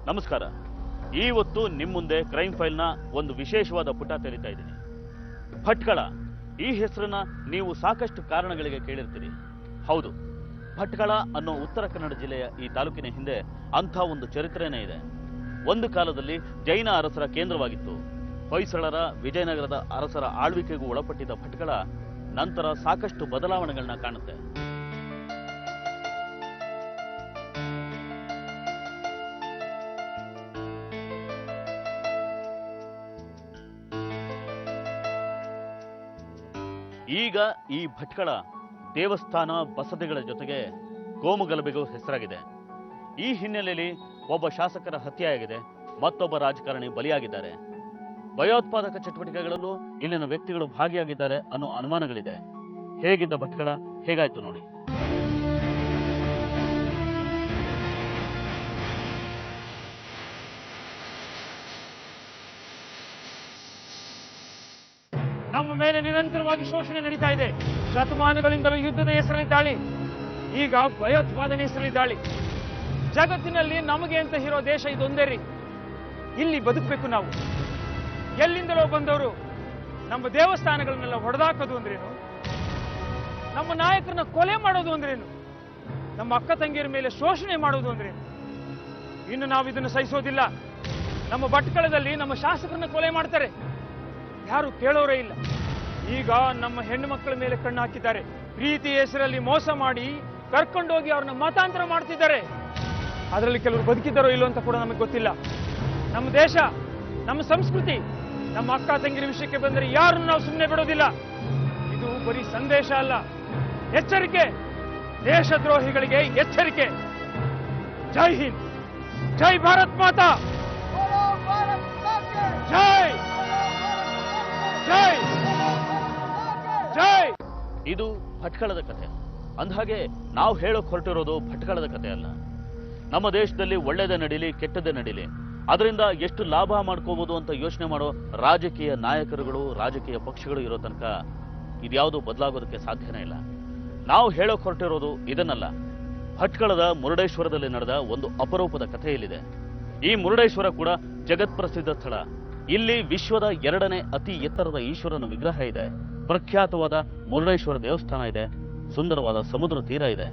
ನಮಸ್ಕಾರ. ಇವತ್ತು ನಿಮ್ಮ ಮುಂದೆ ಕ್ರೈಮ್ ಫೈಲ್ನ ಒಂದು ವಿಶೇಷವಾದ ಪುಟ ತೆರೀತಾ ಇದ್ದೀನಿ. ಭಟ್ಕಳ ಈ ಹೆಸರನ್ನ ನೀವು ಸಾಕಷ್ಟು ಕಾರಣಗಳಿಗೆ ಕೇಳಿರ್ತೀರಿ. ಹೌದು, ಭಟ್ಕಳ ಅನ್ನೋ ಉತ್ತರ ಕನ್ನಡ ಜಿಲ್ಲೆಯ ಈ ತಾಲೂಕಿನ ಹಿಂದೆ ಅಂಥ ಒಂದು ಚರಿತ್ರೆನೇ ಇದೆ. ಒಂದು ಕಾಲದಲ್ಲಿ ಜೈನ ಅರಸರ ಕೇಂದ್ರವಾಗಿತ್ತು. ಹೊಯ್ಸಳರ, ವಿಜಯನಗರದ ಅರಸರ ಆಳ್ವಿಕೆಗೂ ಒಳಪಟ್ಟಿದ್ದ ಭಟ್ಕಳ ನಂತರ ಸಾಕಷ್ಟು ಬದಲಾವಣೆಗಳನ್ನ ಕಾಣುತ್ತೆ. ಈಗ ಈ ಭಟ್ಕಳ ದೇವಸ್ಥಾನ, ಬಸದಿಗಳ ಜೊತೆಗೆ ಗೋಮುಗಲಭೆಗೂ ಹೆಸರಾಗಿದೆ. ಈ ಹಿನ್ನೆಲೆಯಲ್ಲಿ ಒಬ್ಬ ಶಾಸಕರ ಹತ್ಯೆಯಾಗಿದೆ, ಮತ್ತೊಬ್ಬ ರಾಜಕಾರಣಿ ಬಲಿಯಾಗಿದ್ದಾರೆ. ಭಯೋತ್ಪಾದಕ ಚಟುವಟಿಕೆಗಳಲ್ಲೂ ಇಲ್ಲಿನ ವ್ಯಕ್ತಿಗಳು ಭಾಗಿಯಾಗಿದ್ದಾರೆ ಅನ್ನೋ ಅನುಮಾನಗಳಿದೆ. ಹೇಗಿದ್ದ ಭಟ್ಕಳ ಹೇಗಾಯ್ತು ನೋಡಿ. ನಮ್ಮ ಮೇಲೆ ನಿರಂತರವಾಗಿ ಶೋಷಣೆ ನಡೀತಾ ಇದೆ. ಶತಮಾನಗಳಿಂದಲೂ ಯುದ್ಧದ ಹೆಸರಲ್ಲಿ ದಾಳಿ, ಈಗ ಭಯೋತ್ಪಾದನೆ ಹೆಸರಲ್ಲಿ ದಾಳಿ. ಜಗತ್ತಿನಲ್ಲಿ ನಮಗೆ ಅಂತ ಇರೋ ದೇಶ ಇದೊಂದೇ ರೀ. ಇಲ್ಲಿ ಬದುಕಬೇಕು ನಾವು. ಎಲ್ಲಿಂದಲೋ ಬಂದವರು ನಮ್ಮ ದೇವಸ್ಥಾನಗಳನ್ನೆಲ್ಲ ಹೊಡೆದಾಕೋದು ಅಂದ್ರೇನು? ನಮ್ಮ ನಾಯಕರನ್ನ ಕೊಲೆ ಮಾಡೋದು ಅಂದ್ರೇನು? ನಮ್ಮ ಅಕ್ಕ ತಂಗಿಯರ ಮೇಲೆ ಶೋಷಣೆ ಮಾಡೋದು ಅಂದ್ರೇನು? ಇನ್ನು ನಾವು ಇದನ್ನು ಸಹಿಸೋದಿಲ್ಲ. ನಮ್ಮ ಭಟ್ಕಳದಲ್ಲಿ ನಮ್ಮ ಶಾಸಕರನ್ನ ಕೊಲೆ ಮಾಡ್ತಾರೆ, ಯಾರು ಕೇಳೋರೇ ಇಲ್ಲ. ಈಗ ನಮ್ಮ ಹೆಣ್ಣು ಮಕ್ಕಳ ಮೇಲೆ ಕಣ್ಣು ಹಾಕಿದ್ದಾರೆ. ಪ್ರೀತಿ ಹೆಸರಲ್ಲಿ ಮೋಸ ಮಾಡಿ ಕರ್ಕೊಂಡೋಗಿ ಅವ್ರನ್ನ ಮತಾಂತರ ಮಾಡ್ತಿದ್ದಾರೆ. ಅದರಲ್ಲಿ ಕೆಲವರು ಬದುಕಿದ್ದಾರೋ ಇಲ್ಲೋ ಅಂತ ಕೂಡ ನಮಗೆ ಗೊತ್ತಿಲ್ಲ. ನಮ್ಮ ದೇಶ, ನಮ್ಮ ಸಂಸ್ಕೃತಿ, ನಮ್ಮ ಅಕ್ಕ ತಂಗಿರ ವಿಷಯಕ್ಕೆ ಬಂದರೆ ಯಾರನ್ನು ನಾವು ಸುಮ್ಮನೆ ಬಿಡೋದಿಲ್ಲ. ಇದು ಬರೀ ಸಂದೇಶ ಅಲ್ಲ, ಎಚ್ಚರಿಕೆ. ದೇಶದ್ರೋಹಿಗಳಿಗೆ ಎಚ್ಚರಿಕೆ. ಜೈ ಹಿಂದ್, ಜೈ ಭಾರತ್ ಮಾತಾ, ಜೈ ಜೈ ಜೈ. ಇದು ಭಟ್ಕಳದ ಕಥೆ. ಅಂದಹಾಗೆ ನಾವು ಹೇಳೋಕ್ ಹೊರಟಿರೋದು ಭಟ್ಕಳದ ಕಥೆ ಅಲ್ಲ. ನಮ್ಮ ದೇಶದಲ್ಲಿ ಒಳ್ಳೆಯದೇ ನಡೀಲಿ, ಕೆಟ್ಟದೇ ನಡೀಲಿ, ಅದರಿಂದ ಎಷ್ಟು ಲಾಭ ಮಾಡ್ಕೋಬಹುದು ಅಂತ ಯೋಚನೆ ಮಾಡೋ ರಾಜಕೀಯ ನಾಯಕರುಗಳು, ರಾಜಕೀಯ ಪಕ್ಷಗಳು ಇರೋ ತನಕ ಇದ್ಯಾವುದೂ ಬದಲಾಗೋದಕ್ಕೆ ಸಾಧ್ಯನೇ ಇಲ್ಲ. ನಾವು ಹೇಳೋಕ್ ಹೊರಟಿರೋದು ಇದನ್ನಲ್ಲ. ಭಟ್ಕಳದ ಮುರುಡೇಶ್ವರದಲ್ಲಿ ನಡೆದ ಒಂದು ಅಪರೂಪದ ಕಥೆ ಇಲ್ಲಿದೆ. ಈ ಮುರುಡೇಶ್ವರ ಕೂಡ ಜಗತ್ಪ್ರಸಿದ್ಧ ಸ್ಥಳ. ಇಲ್ಲಿ ವಿಶ್ವದ 2ನೇ ಅತಿ ಎತ್ತರದ ಈಶ್ವರನ ವಿಗ್ರಹ ಇದೆ. ಪ್ರಖ್ಯಾತವಾದ ಮುರುಡೇಶ್ವರ ದೇವಸ್ಥಾನ ಇದೆ. ಸುಂದರವಾದ ಸಮುದ್ರ ತೀರ ಇದೆ.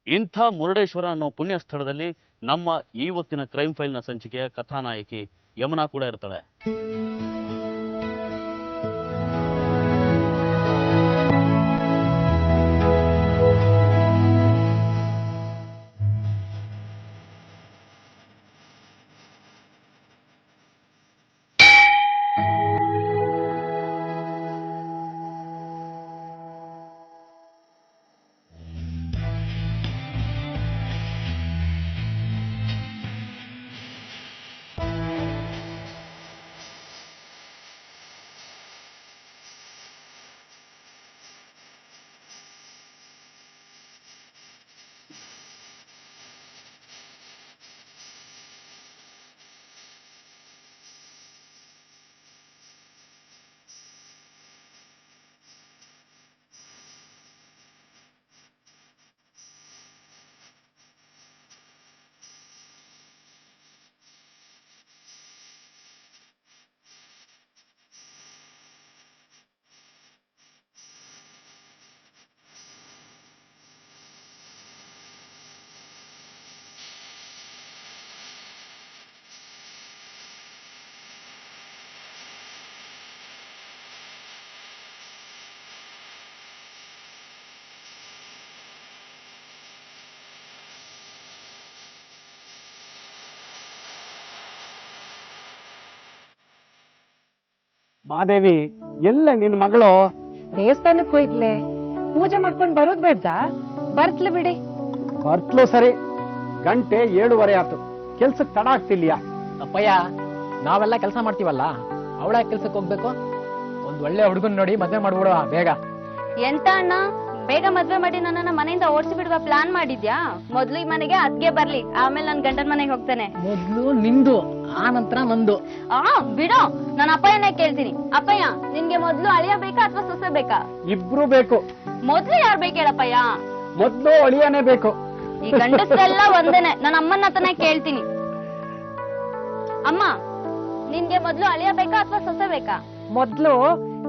ಇಂಥ ಮುರುಡೇಶ್ವರ ಅನ್ನೋ ಪುಣ್ಯ ಸ್ಥಳದಲ್ಲಿ ನಮ್ಮ ಇವತ್ತಿನ ಕ್ರೈಮ್ ಫೈಲ್ನ ಸಂಚಿಕೆಯ ಕಥಾನಾಯಕಿ ಯಮುನಾ ಕೂಡ ಇರ್ತಾಳೆ. ಮಾದೇವಿ, ಎಲ್ಲ ನಿನ್ ಮಗಳು? ದೇವಸ್ಥಾನಕ್ಕೆ ಹೋಯ್ತ್ಲೆ, ಪೂಜೆ ಮಾಡ್ಕೊಂಡ್ ಬರೋದ್ ಬೇಡ್ದ? ಬರ್ತ್ಲೆ ಬಿಡಿ. ಬರ್ತಲು ಸರಿ, ಗಂಟೆ 7:30 ಆಯ್ತು. ಕೆಲ್ಸಕ್ಕೆ ತಡ ಆಗ್ತಿಲ್ಯಾ? ಅಪ್ಪಯ್ಯ, ನಾವೆಲ್ಲ ಕೆಲಸ ಮಾಡ್ತೀವಲ್ಲ, ಅವಳ ಕೆಲ್ಸಕ್ಕೆ ಹೋಗ್ಬೇಕು? ಒಂದ್ ಒಳ್ಳೆ ಹುಡುಗನ್ ನೋಡಿ ಮದ್ವೆ ಮಾಡ್ಬಿಡುವ ಬೇಗ. ಎಂತ ಅಣ್ಣ, ಬೇಗ ಮದ್ವೆ ಮಾಡಿ ನನ್ನನ್ನ ಮನೆಯಿಂದ ಓಡಿಸಿ ಬಿಡುವ ಪ್ಲಾನ್ ಮಾಡಿದ್ಯಾ? ಮೊದ್ಲು ಈ ಮನೆಗೆ ಅದ್ಗೆ ಬರ್ಲಿ, ಆಮೇಲೆ ನನ್ ಗಂಡನ್ ಮನೆಗೆ ಹೋಗ್ತೇನೆ. ಮೊದ್ಲು ನಿಂದು, ಆ ನಂತರ ನಂದು. ಬಿಡೋ, ನಾನು ಅಪ್ಪಯ್ಯನೇ ಕೇಳ್ತೀನಿ. ಅಪ್ಪಯ್ಯ, ನಿನ್ಗೆ ಮೊದ್ಲು ಅಳಿಯ ಬೇಕಾ ಅಥವಾ ಸೊಸೆ ಬೇಕಾ? ಇಬ್ರು ಬೇಕು. ಮೊದ್ಲು ಯಾರ್ ಬೇಕು ಹೇಳಪ್ಪಯ್ಯ? ಮೊದ್ಲು ಅಳಿಯನೇ ಬೇಕು. ಈ ಗಂಡಸ್ರೆಲ್ಲ ಒಂದೇನೆ, ನನ್ನ ಅಮ್ಮನ ಹತ್ರನೇ ಕೇಳ್ತೀನಿ. ಅಮ್ಮ, ನಿನ್ಗೆ ಮೊದ್ಲು ಅಳಿಯ ಬೇಕಾ ಅಥವಾ ಸೊಸೆ ಬೇಕಾ? ಮೊದ್ಲು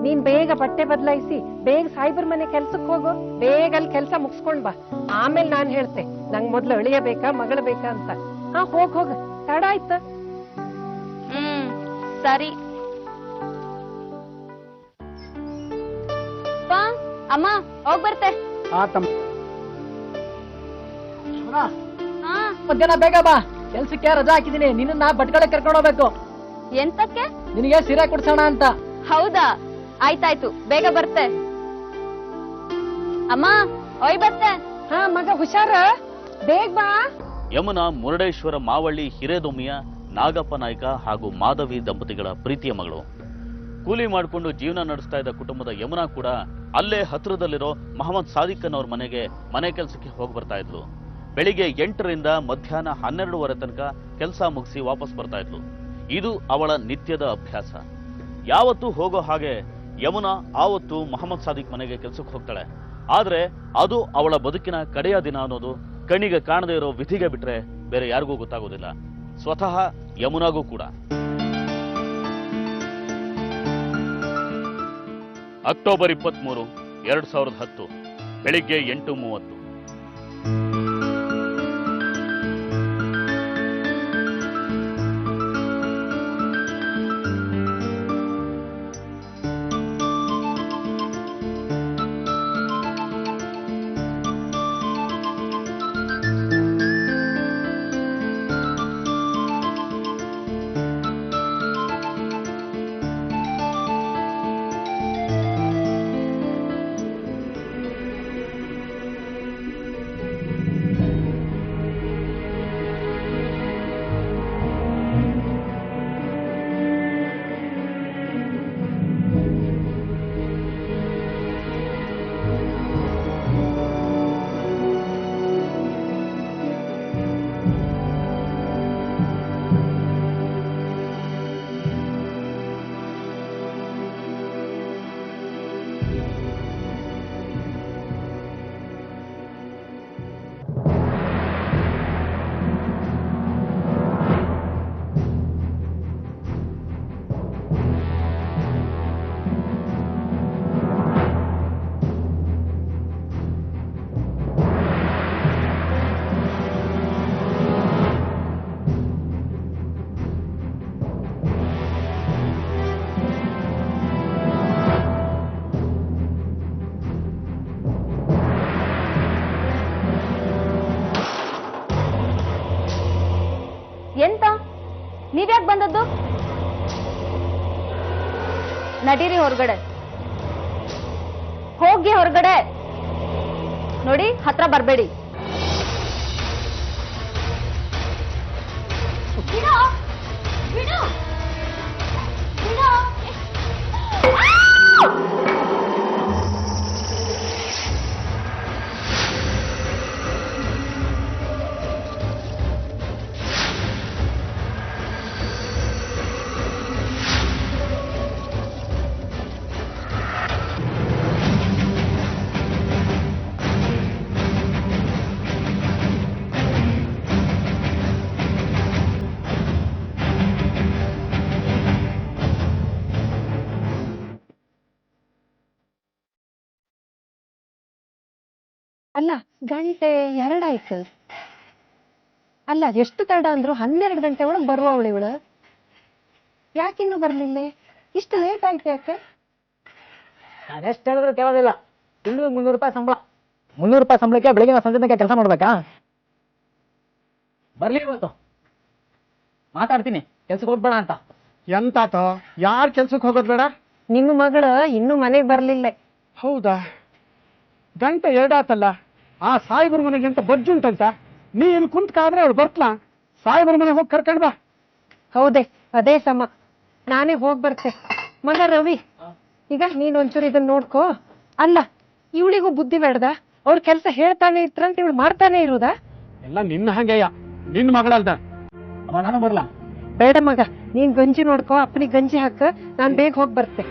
ನೀನ್ ಬೇಗ ಬಟ್ಟೆ ಬದಲಾಯಿಸಿ ಬೇಗ ಸಾಯಿಬರ್ ಮನೆ ಕೆಲ್ಸಕ್ ಹೋಗು. ಬೇಗ ಅಲ್ಲಿ ಕೆಲ್ಸ ಮುಗಿಸ್ಕೊಂಡ್ ಬಾ. ಆಮೇಲೆ ನಾನ್ ಹೇಳ್ತೆ ನಂಗ್ ಮೊದ್ಲು ಅಳಿಯ ಬೇಕಾ ಮಗಳು ಬೇಕಾ ಅಂತ. ಹೋಗ ತಡ ಆಯ್ತ. ಸರಿ. ಅಮ್ಮ, ಹೋಗ್ ಬರ್ತೆ. ಮಧ್ಯಾಹ್ನ ಬೇಗ ಬಾ, ಕೆಲ್ಸಕ್ಕೆ ರಜಾ ಹಾಕಿದೀನಿ. ನಿನ್ನ ಬಟ್ಕಡೆ ಕರ್ಕೊಂಡು ಹೋಗ್ಬೇಕು. ಎಂತಕ್ಕೆ? ನಿನಗೆ ಸೀರೆ ಕೊಡ್ಸೋಣ ಅಂತ. ಹೌದಾ, ಆಯ್ತಾಯ್ತು, ಬೇಗ ಬರ್ತೆ. ಅಮ್ಮ, ಹೋಯ್ ಬರ್ತೆ. ಮಗ ಹುಷಾರ, ಬೇಗ ಬಾ. ಯಮುನಾ ಮುರುಡೇಶ್ವರ ಮಾವಳ್ಳಿ ಹಿರೇದೊಮ್ಮಿಯ ನಾಗಪ್ಪ ನಾಯ್ಕ ಹಾಗೂ ಮಾಧವಿ ದಂಪತಿಗಳ ಪ್ರೀತಿಯ ಮಗಳು. ಕೂಲಿ ಮಾಡಿಕೊಂಡು ಜೀವನ ನಡೆಸ್ತಾ ಇದ್ದ ಕುಟುಂಬದ ಯಮುನಾ ಕೂಡ ಅಲ್ಲೇ ಹತ್ರದಲ್ಲಿರೋ ಮೊಹಮ್ಮದ್ ಸಾದಿಕ್ಕನ್ ಅವ್ರ ಮನೆಗೆ ಮನೆ ಕೆಲಸಕ್ಕೆ ಹೋಗಿ ಬರ್ತಾ ಇದ್ಲು. ಬೆಳಿಗ್ಗೆ 8ರಿಂದ ಮಧ್ಯಾಹ್ನ 12ವರೆ ತನಕ ಕೆಲಸ ಮುಗಿಸಿ ವಾಪಸ್ ಬರ್ತಾ ಇದ್ಲು. ಇದು ಅವಳ ನಿತ್ಯದ ಅಭ್ಯಾಸ. ಯಾವತ್ತೂ ಹೋಗೋ ಹಾಗೆ ಯಮುನಾ ಆವತ್ತು ಮೊಹಮ್ಮದ್ ಸಾದಿಕ್ ಮನೆಗೆ ಕೆಲಸಕ್ಕೆ ಹೋಗ್ತಾಳೆ. ಆದ್ರೆ ಅದು ಅವಳ ಬದುಕಿನ ಕಡೆಯ ದಿನ ಅನ್ನೋದು ಕಣ್ಣಿಗೆ ಕಾಣದೇ ಇರೋ ವಿಧಿಗೆ ಬಿಟ್ರೆ ಬೇರೆ ಯಾರಿಗೂ ಗೊತ್ತಾಗೋದಿಲ್ಲ, ಸ್ವತಃ ಯಮುನಾಗೂ ಕೂಡ. ಅಕ್ಟೋಬರ್ 23, 2010 ಬೆಳಿಗ್ಗೆ 8:30. ಎಂತ, ನೀವ್ಯಾಕ್ ಬಂದದ್ದು? ನಡೀರಿ ಹೊರಗಡೆ, ಹೋಗಿ ಹೊರಗಡೆ. ನೋಡಿ, ಹತ್ರ ಬರ್ಬೇಡಿ. ಬಿಡು, ಬಿಡು, ಬಿಡು. ಅಲ್ಲ, ಗಂಟೆ 2 ಆಯ್ತು. ಅಲ್ಲ, ಎಷ್ಟು ತಡ ಅಂದ್ರು 12 ಗಂಟೆ ಒಳಗೆ ಬರುವವಳು ಇವಳು. ಯಾಕಿನ್ನೂ ಬರ್ಲಿಲ್ಲ? ಇಷ್ಟು ಲೇಟ್ ಆಯ್ತು ಯಾಕೆ? ಅದೆಷ್ಟು ಹೇಳಿದ್ರು ಕೇಳೋದಿಲ್ಲ. ತಿಂಗಳು 300 ರೂಪಾಯಿ ಸಂಬಳ. 300 ರೂಪಾಯಿ ಸಂಬಳಕ್ಕೆ ಬೆಳಿಗ್ಗೆ ಸಂಜೆ ತನಕ ಕೆಲಸ ಮಾಡ್ಬೇಕಾ? ಬರ್ಲಿ, ಇವತ್ತು ಮಾತಾಡ್ತೀನಿ, ಕೆಲ್ಸಕ್ಕೆ ಹೋಗ್ಬೇಡ ಅಂತ. ಎಂತಾತೋ? ಯಾರು ಕೆಲ್ಸಕ್ಕೆ ಹೋಗೋದು ಬೇಡ? ನಿಮ್ಮ ಮಗಳು ಇನ್ನೂ ಮನೆಗೆ ಬರ್ಲಿಲ್ಲ. ಹೌದಾ? ಗಂಟೆ 2 ಆತಲ್ಲ. ಆ ಸಾಯಿಬರ ಮನೆಗೆ ಅಂತ ಬಜ್ಜುಂಟಂತ. ನೀ ಇಲ್ಲಿ ಕುಂತ್ಕಾದ್ರೆ ಅವಳು ಬರ್ತಲಾ? ಸಾಯಿಬರ ಮನೆಗೆ ಹೋಗಿ ಕರ್ಕೊಂಡ್ ಬಾ. ಹೌದೇ, ಅದೇ ಸಮ. ನಾನೇ ಹೋಗ್ ಬರ್ತೆ. ಮಗ ರವಿ, ಈಗ ನೀನ್ ಒಂಚೂರು ಇದನ್ನ ನೋಡ್ಕೋ. ಅಲ್ಲ, ಇವಳಿಗೂ ಬುದ್ಧಿ ಬೇಡ್ದ? ಅವ್ರ ಕೆಲ್ಸ ಹೇಳ್ತಾನೆ ಇದ್ರಂತ ಇವಳು ಮಾಡ್ತಾನೆ ಇರುದಾ? ಎಲ್ಲ ನಿನ್ನ ಹಾಗೆಯ, ನಿನ್ನ ಮಗಳಲ್ದ. ನಾನು ಬರ್ಲಾ? ಬೇಡ ಮಗ, ನೀನ್ ಗಂಜಿ ನೋಡ್ಕೋ, ಅಪ್ಪನಿಗೆ ಗಂಜಿ ಹಾಕ, ನಾನ್ ಬೇಗ ಹೋಗ್ ಬರ್ತೆ.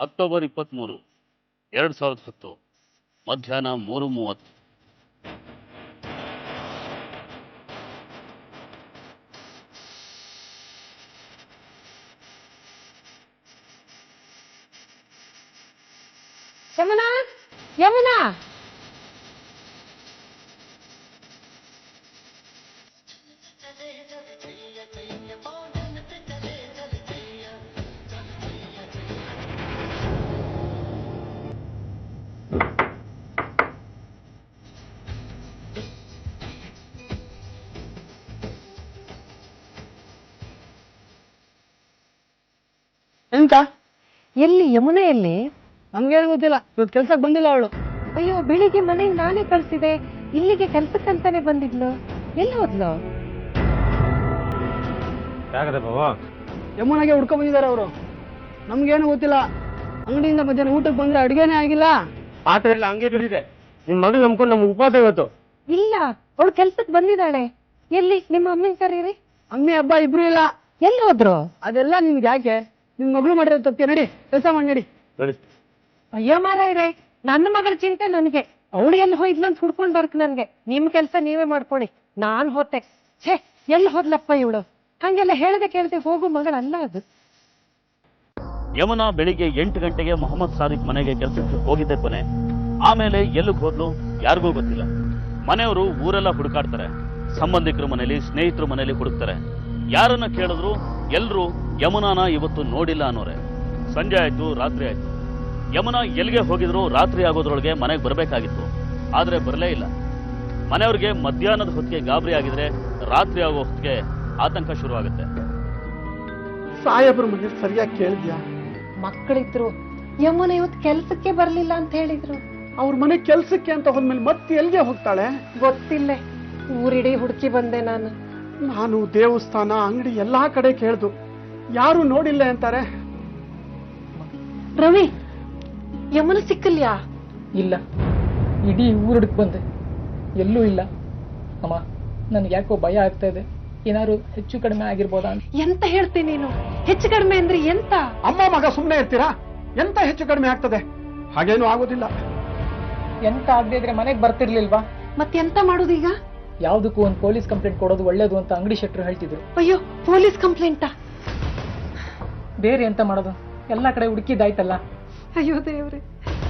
ಅಕ್ಟೋಬರ್ 23, 2010 ಮಧ್ಯಾಹ್ನ 3:30. ಯಮುನಾ, ಯಮುನಾ, ಎಂತ? ಎಲ್ಲಿ ಯಮುನಾ? ಎಲ್ಲಿ? ನಮ್ಗೇನು ಗೊತ್ತಿಲ್ಲ, ಇವತ್ತು ಕೆಲ್ಸಕ್ಕೆ ಬಂದಿಲ್ಲ ಅವಳು. ಅಯ್ಯೋ, ಬೆಳಿಗ್ಗೆ ಮನೆಗೆ ನಾನೇ ಕಳ್ಸಿದೆ, ಇಲ್ಲಿಗೆ ಕೆಲ್ಸಕ್ಕಂತಾನೆ ಬಂದಿದ್ಲು. ಎಲ್ಲಿ ಹೋದ್ಲು? ಯಮುನಾಗೆ ಹುಡ್ಕೊಂಡ್ ಬಂದಿದ್ದಾರೆ ಅವರು. ನಮ್ಗೇನು ಗೊತ್ತಿಲ್ಲ. ಅಂಗಡಿಯಿಂದ ಮಧ್ಯಾಹ್ನ ಊಟಕ್ಕೆ ಬಂದ್ರೆ ಅಡುಗೆನೇ ಆಗಿಲ್ಲ. ಪಾತ್ರೆ ಎಲ್ಲ ಹಂಗೆ ಬಿದ್ದಿದೆ. ನಿನ್ ಮಗಳು ನಂಬ್ಕೊಂಡು ನಮ್ಗೆ ಉಪವಾಸ ಇವತ್ತು. ಇಲ್ಲ, ಅವಳು ಕೆಲ್ಸಕ್ಕೆ ಬಂದಿದ್ದಾಳೆ. ಎಲ್ಲಿ? ನಿಮ್ಮ ಅಮ್ಮನ ಕರೀರಿ. ಅಮ್ಮಿ ಹಬ್ಬ ಇಬ್ರು ಇಲ್ಲ. ಎಲ್ಲಿ ಹೋದ್ರು? ಅದೆಲ್ಲ ನಿಮ್ಗೆ ಯಾಕೆ? ನಿನ್ ಮಗಳು ಮಾಡಿರೋ ತಪ್ಪೆ. ನಡಿ, ಕೆಲಸ ಮಾಡಿ ನಡಿ. ಅಯ್ಯೋ ಮಾರಾಯ್ರೆ, ನನ್ನ ಮಗಳ ಚಿಂತೆ ನನಗೆ. ಅವಳು ಎಲ್ಲಿ ಹೋಯ್ದ್ಲು ಅಂತ ಹುಡ್ಕೊಂಡ್ ಬರ್ಕ್ ನನ್ಗೆ. ನಿಮ್ ಕೆಲ್ಸ ನೀವೇ ಮಾಡ್ಕೊಳ್ಳಿ, ನಾನ್ ಹೋತೆ. ಛೇ, ಎಲ್ಲಿ ಹೋದ್ಲಪ್ಪ ಇವಳು? ಹಂಗೆಲ್ಲ ಹೇಳ್ದೆ ಕೇಳ್ದೆ ಹೋಗು ಮಗಳಲ್ಲ ಅದು. ಯಮುನಾ ಬೆಳಿಗ್ಗೆ 8 ಗಂಟೆಗೆ ಮೊಹಮ್ಮದ್ ಸಾದಿಕ್ ಮನೆಗೆ ಕೆಲಸಕ್ಕೆ ಹೋಗಿದ್ದೆ ಕೊನೆ. ಆಮೇಲೆ ಎಲ್ಲಿಗೆ ಹೋದ್ಲು ಯಾರಿಗೂ ಗೊತ್ತಿಲ್ಲ. ಮನೆಯವರು ಊರೆಲ್ಲ ಹುಡುಕಾಡ್ತಾರೆ, ಸಂಬಂಧಿಕರ ಮನೇಲಿ, ಸ್ನೇಹಿತರ ಮನೇಲಿ ಹುಡುಕ್ತಾರೆ. ಯಾರನ್ನ ಕೇಳಿದ್ರು ಎಲ್ರು ಯಮುನಾನ ಇವತ್ತು ನೋಡಿಲ್ಲ ಅನ್ನೋರೆ. ಸಂಜೆ ಆಯ್ತು, ರಾತ್ರಿ ಆಯ್ತು. ಯಮುನಾ ಎಲ್ಲಿಗೆ ಹೋಗಿದ್ರು ರಾತ್ರಿ ಆಗೋದ್ರೊಳಗೆ ಮನೆಗೆ ಬರಬೇಕಾಗಿತ್ತು, ಆದ್ರೆ ಬರಲೇ ಇಲ್ಲ. ಮನೆಯವ್ರಿಗೆ ಮಧ್ಯಾಹ್ನದ ಹೊತ್ತಿಗೆ ಗಾಬರಿ ಆಗಿದ್ರೆ ರಾತ್ರಿ ಆಗೋ ಹೊತ್ತಿಗೆ ಆತಂಕ ಶುರು ಆಗುತ್ತೆ. ಸಾಹೇಬ್ರ ಮನೆ ಸರಿಯಾಗಿ ಕೇಳಿದ್ಯಾ? ಮಕ್ಕಳಿದ್ರು. ಯಮುನಾ ಇವತ್ತು ಕೆಲ್ಸಕ್ಕೆ ಬರ್ಲಿಲ್ಲ ಅಂತ ಹೇಳಿದ್ರು. ಅವ್ರ ಮನೆ ಕೆಲ್ಸಕ್ಕೆ ಅಂತ ಹೋದ್ಮೇಲೆ ಮತ್ತೆ ಎಲ್ಲಿಗೆ ಹೋಗ್ತಾಳೆ? ಗೊತ್ತಿಲ್ಲ, ಊರಿಡೀ ಹುಡುಕಿ ಬಂದೆ ನಾನು. ನಾನು ದೇವಸ್ಥಾನ, ಅಂಗಡಿ ಎಲ್ಲಾ ಕಡೆ ಕೇಳ್ದು, ಯಾರು ನೋಡಿಲ್ಲ ಅಂತಾರೆ. ರವಿ, ಯಮುನಾ ಸಿಕ್ಕಲ್ಯಾ? ಇಲ್ಲ, ಇಡೀ ಊರಡಕ್ಕೆ ಬಂದೆ, ಎಲ್ಲೂ ಇಲ್ಲ. ಅಮ್ಮ, ನನ್ಗೆ ಯಾಕೋ ಭಯ ಆಗ್ತಾ ಇದೆ. ಏನಾದ್ರು ಹೆಚ್ಚು ಕಡಿಮೆ ಆಗಿರ್ಬೋದಾ ಅಂತ. ಎಂತ ಹೇಳ್ತೀನಿ ನೀನು? ಹೆಚ್ಚು ಕಡಿಮೆ ಅಂದ್ರೆ ಎಂತ? ಅಮ್ಮ ಮಗ ಸುಮ್ಮನೆ ಇರ್ತೀರಾ? ಎಂತ ಹೆಚ್ಚು ಕಡಿಮೆ ಆಗ್ತದೆ? ಹಾಗೇನು ಆಗೋದಿಲ್ಲ. ಎಂತ ಆಗದೆ ಇದ್ರೆ ಮನೆಗೆ ಬರ್ತಿರ್ಲಿಲ್ವಾ? ಮತ್ತೆಂತ ಮಾಡುದೀಗ? ಯಾವ್ದಕ್ಕೂ ಒಂದು ಪೊಲೀಸ್ ಕಂಪ್ಲೇಂಟ್ ಕೊಡೋದು ಒಳ್ಳೇದು ಅಂತ ಅಂಗಡಿ ಶೆಟ್ರು ಹೇಳ್ತಿದ್ರು. ಅಯ್ಯೋ, ಪೊಲೀಸ್ ಕಂಪ್ಲೇಂಟಾ? ಬೇರೆ ಎಂತ ಮಾಡೋದು? ಎಲ್ಲಾ ಕಡೆ ಹುಡುಕಿದ್ದಾಯ್ತಲ್ಲ. ಅಯ್ಯೋ ದೇವ್ರೆ,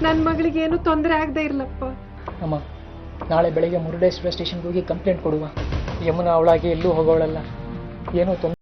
ನನ್ ಮಗಳಿಗೆ ಏನು ತೊಂದರೆ ಆಗದೆ ಇರ್ಲಪ್ಪ. ಅಮ್ಮ, ನಾಳೆ ಬೆಳಿಗ್ಗೆ ಮುರುಡೇಶ್ವರ ಸ್ಟೇಷನ್ಗೆ ಹೋಗಿ ಕಂಪ್ಲೇಂಟ್ ಕೊಡುವ. ಯಮುನಾ ಅವಳಾಗಿ ಎಲ್ಲೂ ಹೋಗೋಳಲ್ಲ, ಏನೋ ತೊಂದರೆ.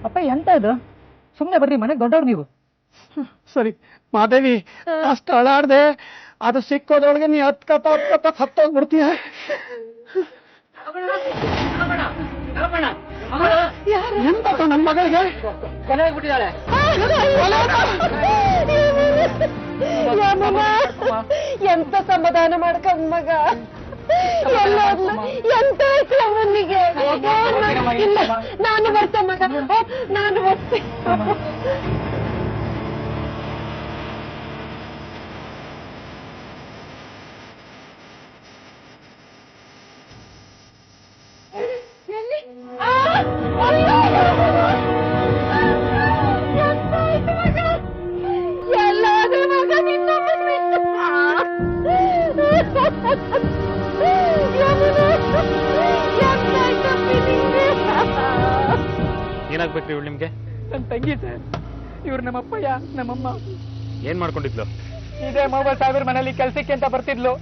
ಅಪ್ಪ, ಎಂತ ಇದು? ಸುಮ್ಮನೆ ಬರ್ರಿ, ಮನೆಗೆ ದೊಡ್ಡವ್ರು ನೀವು. ಸರಿ ಮಾದೇವಿ, ಅಷ್ಟು ಅಳಾಡ್ದೆ. ಅದು ಸಿಕ್ಕೋದ್ರೊಳಗೆ ನೀ ಹತ್ತೋಗ್ಬಿಡ್ತೀಯ. ಎಂತ ನನ್ನ ಮಗಳಿಗೆ ಕೊನೆಯಾಗ್ಬಿಟ್ಟಿದ್ದಾಳೆ. ಎಂತ ಸಮಾಧಾನ ಮಾಡ್ಕೊಂಡ್ ಮಗ. ಎಂತ ಅವನಿಗೆ? ಇಲ್ಲ, ನಾನು ಬರ್ತೆ ಮಗ, ನಾನು ಬರ್ತೆ. ನನ್ನ ತಂಗಿ ಸರ್. ಇವ್ರು ನಮ್ಮ ಅಪ್ಪಯ್ಯ, ನಮ್ಮಮ್ಮ. ಏನ್ ಮಾಡ್ಕೊಂಡಿದ್ಲು? ಇದೇ ಮೊಬೈಲ್ ಸಾಹೇಬ್ರ ಮನೇಲಿ ಕೆಲ್ಸಕ್ಕೆ ಅಂತ ಬರ್ತಿದ್ಲು.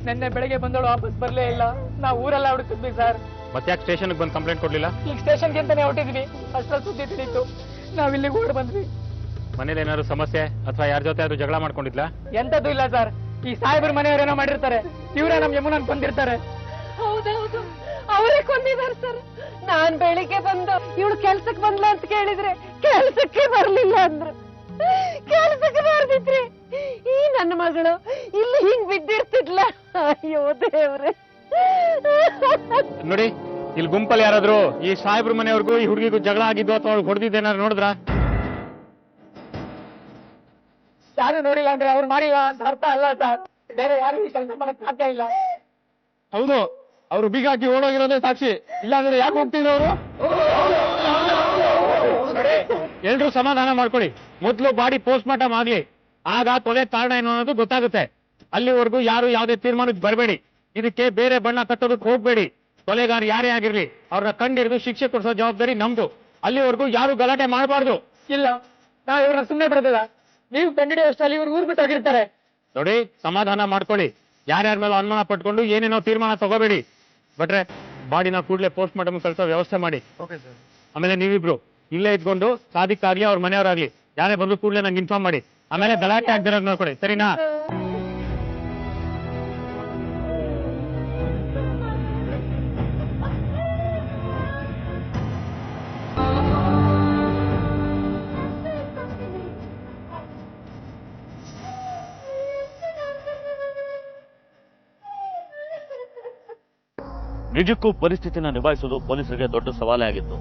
ನಿನ್ನೆ ಬೆಳಗ್ಗೆ ಬಂದವಳು ವಾಪಸ್ ಬರ್ಲೇ ಇಲ್ಲ. ನಾವು ಊರೆಲ್ಲ ಹುಡುಕಿದ್ವಿ ಸರ್. ಮತ್ತೆ ಯಾಕೆ ಸ್ಟೇಷನ್ಗೆ ಬಂದು ಕಂಪ್ಲೇಂಟ್ ಕೊಡ್ಲಿಲ್ಲ? ಈಗ ಸ್ಟೇಷನ್ಗೆ ಅಂತಾನೆ ಹೊಟ್ಟಿದ್ವಿ. ಅಷ್ಟ್ರಲ್ಲಿ ಸುದ್ದಿ ತಿಳಿತು, ನಾವಿಲ್ಲಿ ಓಡ್ ಬಂದ್ವಿ. ಮನೇಲಿ ಏನಾದ್ರು ಸಮಸ್ಯೆ ಅಥವಾ ಯಾರ ಜೊತೆ ಆದ್ರೂ ಜಗಳ ಮಾಡ್ಕೊಂಡಿದ್ಲಾ? ಎಂತದ್ದು ಇಲ್ಲ ಸರ್. ಈ ಸಾಹೇಬ್ರ ಮನೆಯವರೇನೋ ಮಾಡಿರ್ತಾರೆ, ಇವರೇ ನಮ್ ಯಮುನನ್ ಕೊಂದಿರ್ತಾರೆ. ಹೌದೌದು, ಅವರೇ ಕೊಂದಿದ್ದಾರೆ ಸರ್. ನಾನ್ ಬೆಳಿಗ್ಗೆ ಬಂದು ಇವಳು ಕೆಲ್ಸಕ್ಕೆ ಬಂದ್ಲ ಅಂತ ಕೇಳಿದ್ರೆ ಕೆಲ್ಸಕ್ಕೆ ಬರ್ಲಿಲ್ಲ ಅಂದ್ರು. ಕೆಲ್ಸಕ್ಕೆ ಬರ್ದಿದ್ರಿ ಈ ನನ್ನ ಮಗಳು ಇಲ್ಲಿ ಹಿಂಗ್ ಬಿದ್ದಿರ್ತಿದ್ಲ. ಅಯ್ಯೋ ದೇವ್ರೆ. ನೋಡಿ, ಇಲ್ಲಿ ಗುಂಪಲ್ಲಿ ಯಾರಾದ್ರೂ ಈ ಸಾಹೇಬ್ರ ಮನೆಯವ್ರಿಗೂ ಈ ಹುಡುಗಿಗೂ ಜಗಳ ಆಗಿದ್ದು ಅಥವಾ ಅವ್ರಿಗೆ ಹೊಡೆದಿದ್ದೇನಾದ್ರು ನೋಡಿದ್ರ? ಯಾರು ನೋಡಿಲ್ಲ ಅಂದ್ರೆ ಅವ್ರು ಮಾಡಿಲ್ಲ ಅಂತ ಅರ್ಥ ಅಲ್ಲ ಸರ್. ಬೇರೆ ಯಾರು ಈ ಕೆಲಸ ಮಾಡಕ್ ಸಾಧ್ಯ ಇಲ್ಲ. ಹೌದು, ಅವ್ರು ಬೀಗ ಹಾಕಿ ಓಡೋಗಿರೋದೇ ಸಾಕ್ಷಿ. ಇಲ್ಲಾಂದ್ರೆ ಯಾಕೆ ಹೋಗ್ತಿದ್ರು ಅವರು? ಎಲ್ರೂ ಸಮಾಧಾನ ಮಾಡ್ಕೊಳ್ಳಿ. ಮೊದಲು ಬಾಡಿ ಪೋಸ್ಟ್ ಮಾರ್ಟಮ್ ಆಗ್ಲಿ, ಆಗ ಕೊಲೆ ಕಾರಣ ಏನು ಅನ್ನೋದು ಗೊತ್ತಾಗುತ್ತೆ. ಅಲ್ಲಿವರೆಗೂ ಯಾರು ಯಾವುದೇ ತೀರ್ಮಾನಕ್ಕೆ ಬರಬೇಡಿ. ಇದಕ್ಕೆ ಬೇರೆ ಬಣ್ಣ ಕಟ್ಟೋದಕ್ಕೆ ಹೋಗ್ಬೇಡಿ. ಕೊಲೆಗಾರ ಯಾರೇ ಆಗಿರ್ಲಿ ಅವ್ರನ್ನ ಕಂಡಿಡಿದು ಶಿಕ್ಷೆ ಕೊಡಿಸೋ ಜವಾಬ್ದಾರಿ ನಮ್ದು. ಅಲ್ಲಿವರೆಗೂ ಯಾರು ಗಲಾಟೆ ಮಾಡಬಾರ್ದು. ಇಲ್ಲ, ನಾವ್ ಇವ್ರನ್ನ ಸುಮ್ಮನೆ ಬಿಡೋದಿಲ್ಲ. ನೀವು ಕಂಡಿಡಿಯೋಷ್ಟಲ್ಲಿ ಇವ್ರು ಊರ್ ಬಿಟ್ಟೋಗಿರ್ತಾರೆ. ನೋಡಿ, ಸಮಾಧಾನ ಮಾಡ್ಕೊಳ್ಳಿ. ಯಾರ್ಯಾರ ಮೇಲೆ ಅನುಮಾನ ಪಟ್ಕೊಂಡು ಏನೇನೋ ತೀರ್ಮಾನ ತಗೋಬೇಡಿ. ಬಟ್ರೆ ಬಾಡಿನ ಕೂಡಲೇ ಪೋಸ್ಟ್ ಮಾರ್ಟಮ್ ಕಳಿಸೋ ವ್ಯವಸ್ಥೆ ಮಾಡಿ. ಆಮೇಲೆ ನೀವಿಬ್ರು ಇಲ್ಲೇ ಇದ್ಕೊಂಡು ಸಾದಿಕ್ ಆಗ್ಲಿ ಅವ್ರ ಮನೆಯವರಾಗ್ಲಿ ಯಾರೇ ಬಂದು ಕೂಡಲೇ ನಂಗೆ ಇನ್ಫಾರ್ಮ್ ಮಾಡಿ. ಆಮೇಲೆ ಗಲಾಟೆ ಆಗ್ದಿರೋ ನೋಡ್ಕೊಳ್ಳಿ, ಸರಿನಾ? ನಿಜಕ್ಕೂ ಪರಿಸ್ಥಿತಿನ ನಿಭಾಯಿಸುವುದು ಪೊಲೀಸರಿಗೆ ದೊಡ್ಡ ಸವಾಲೇ ಆಗಿತ್ತು.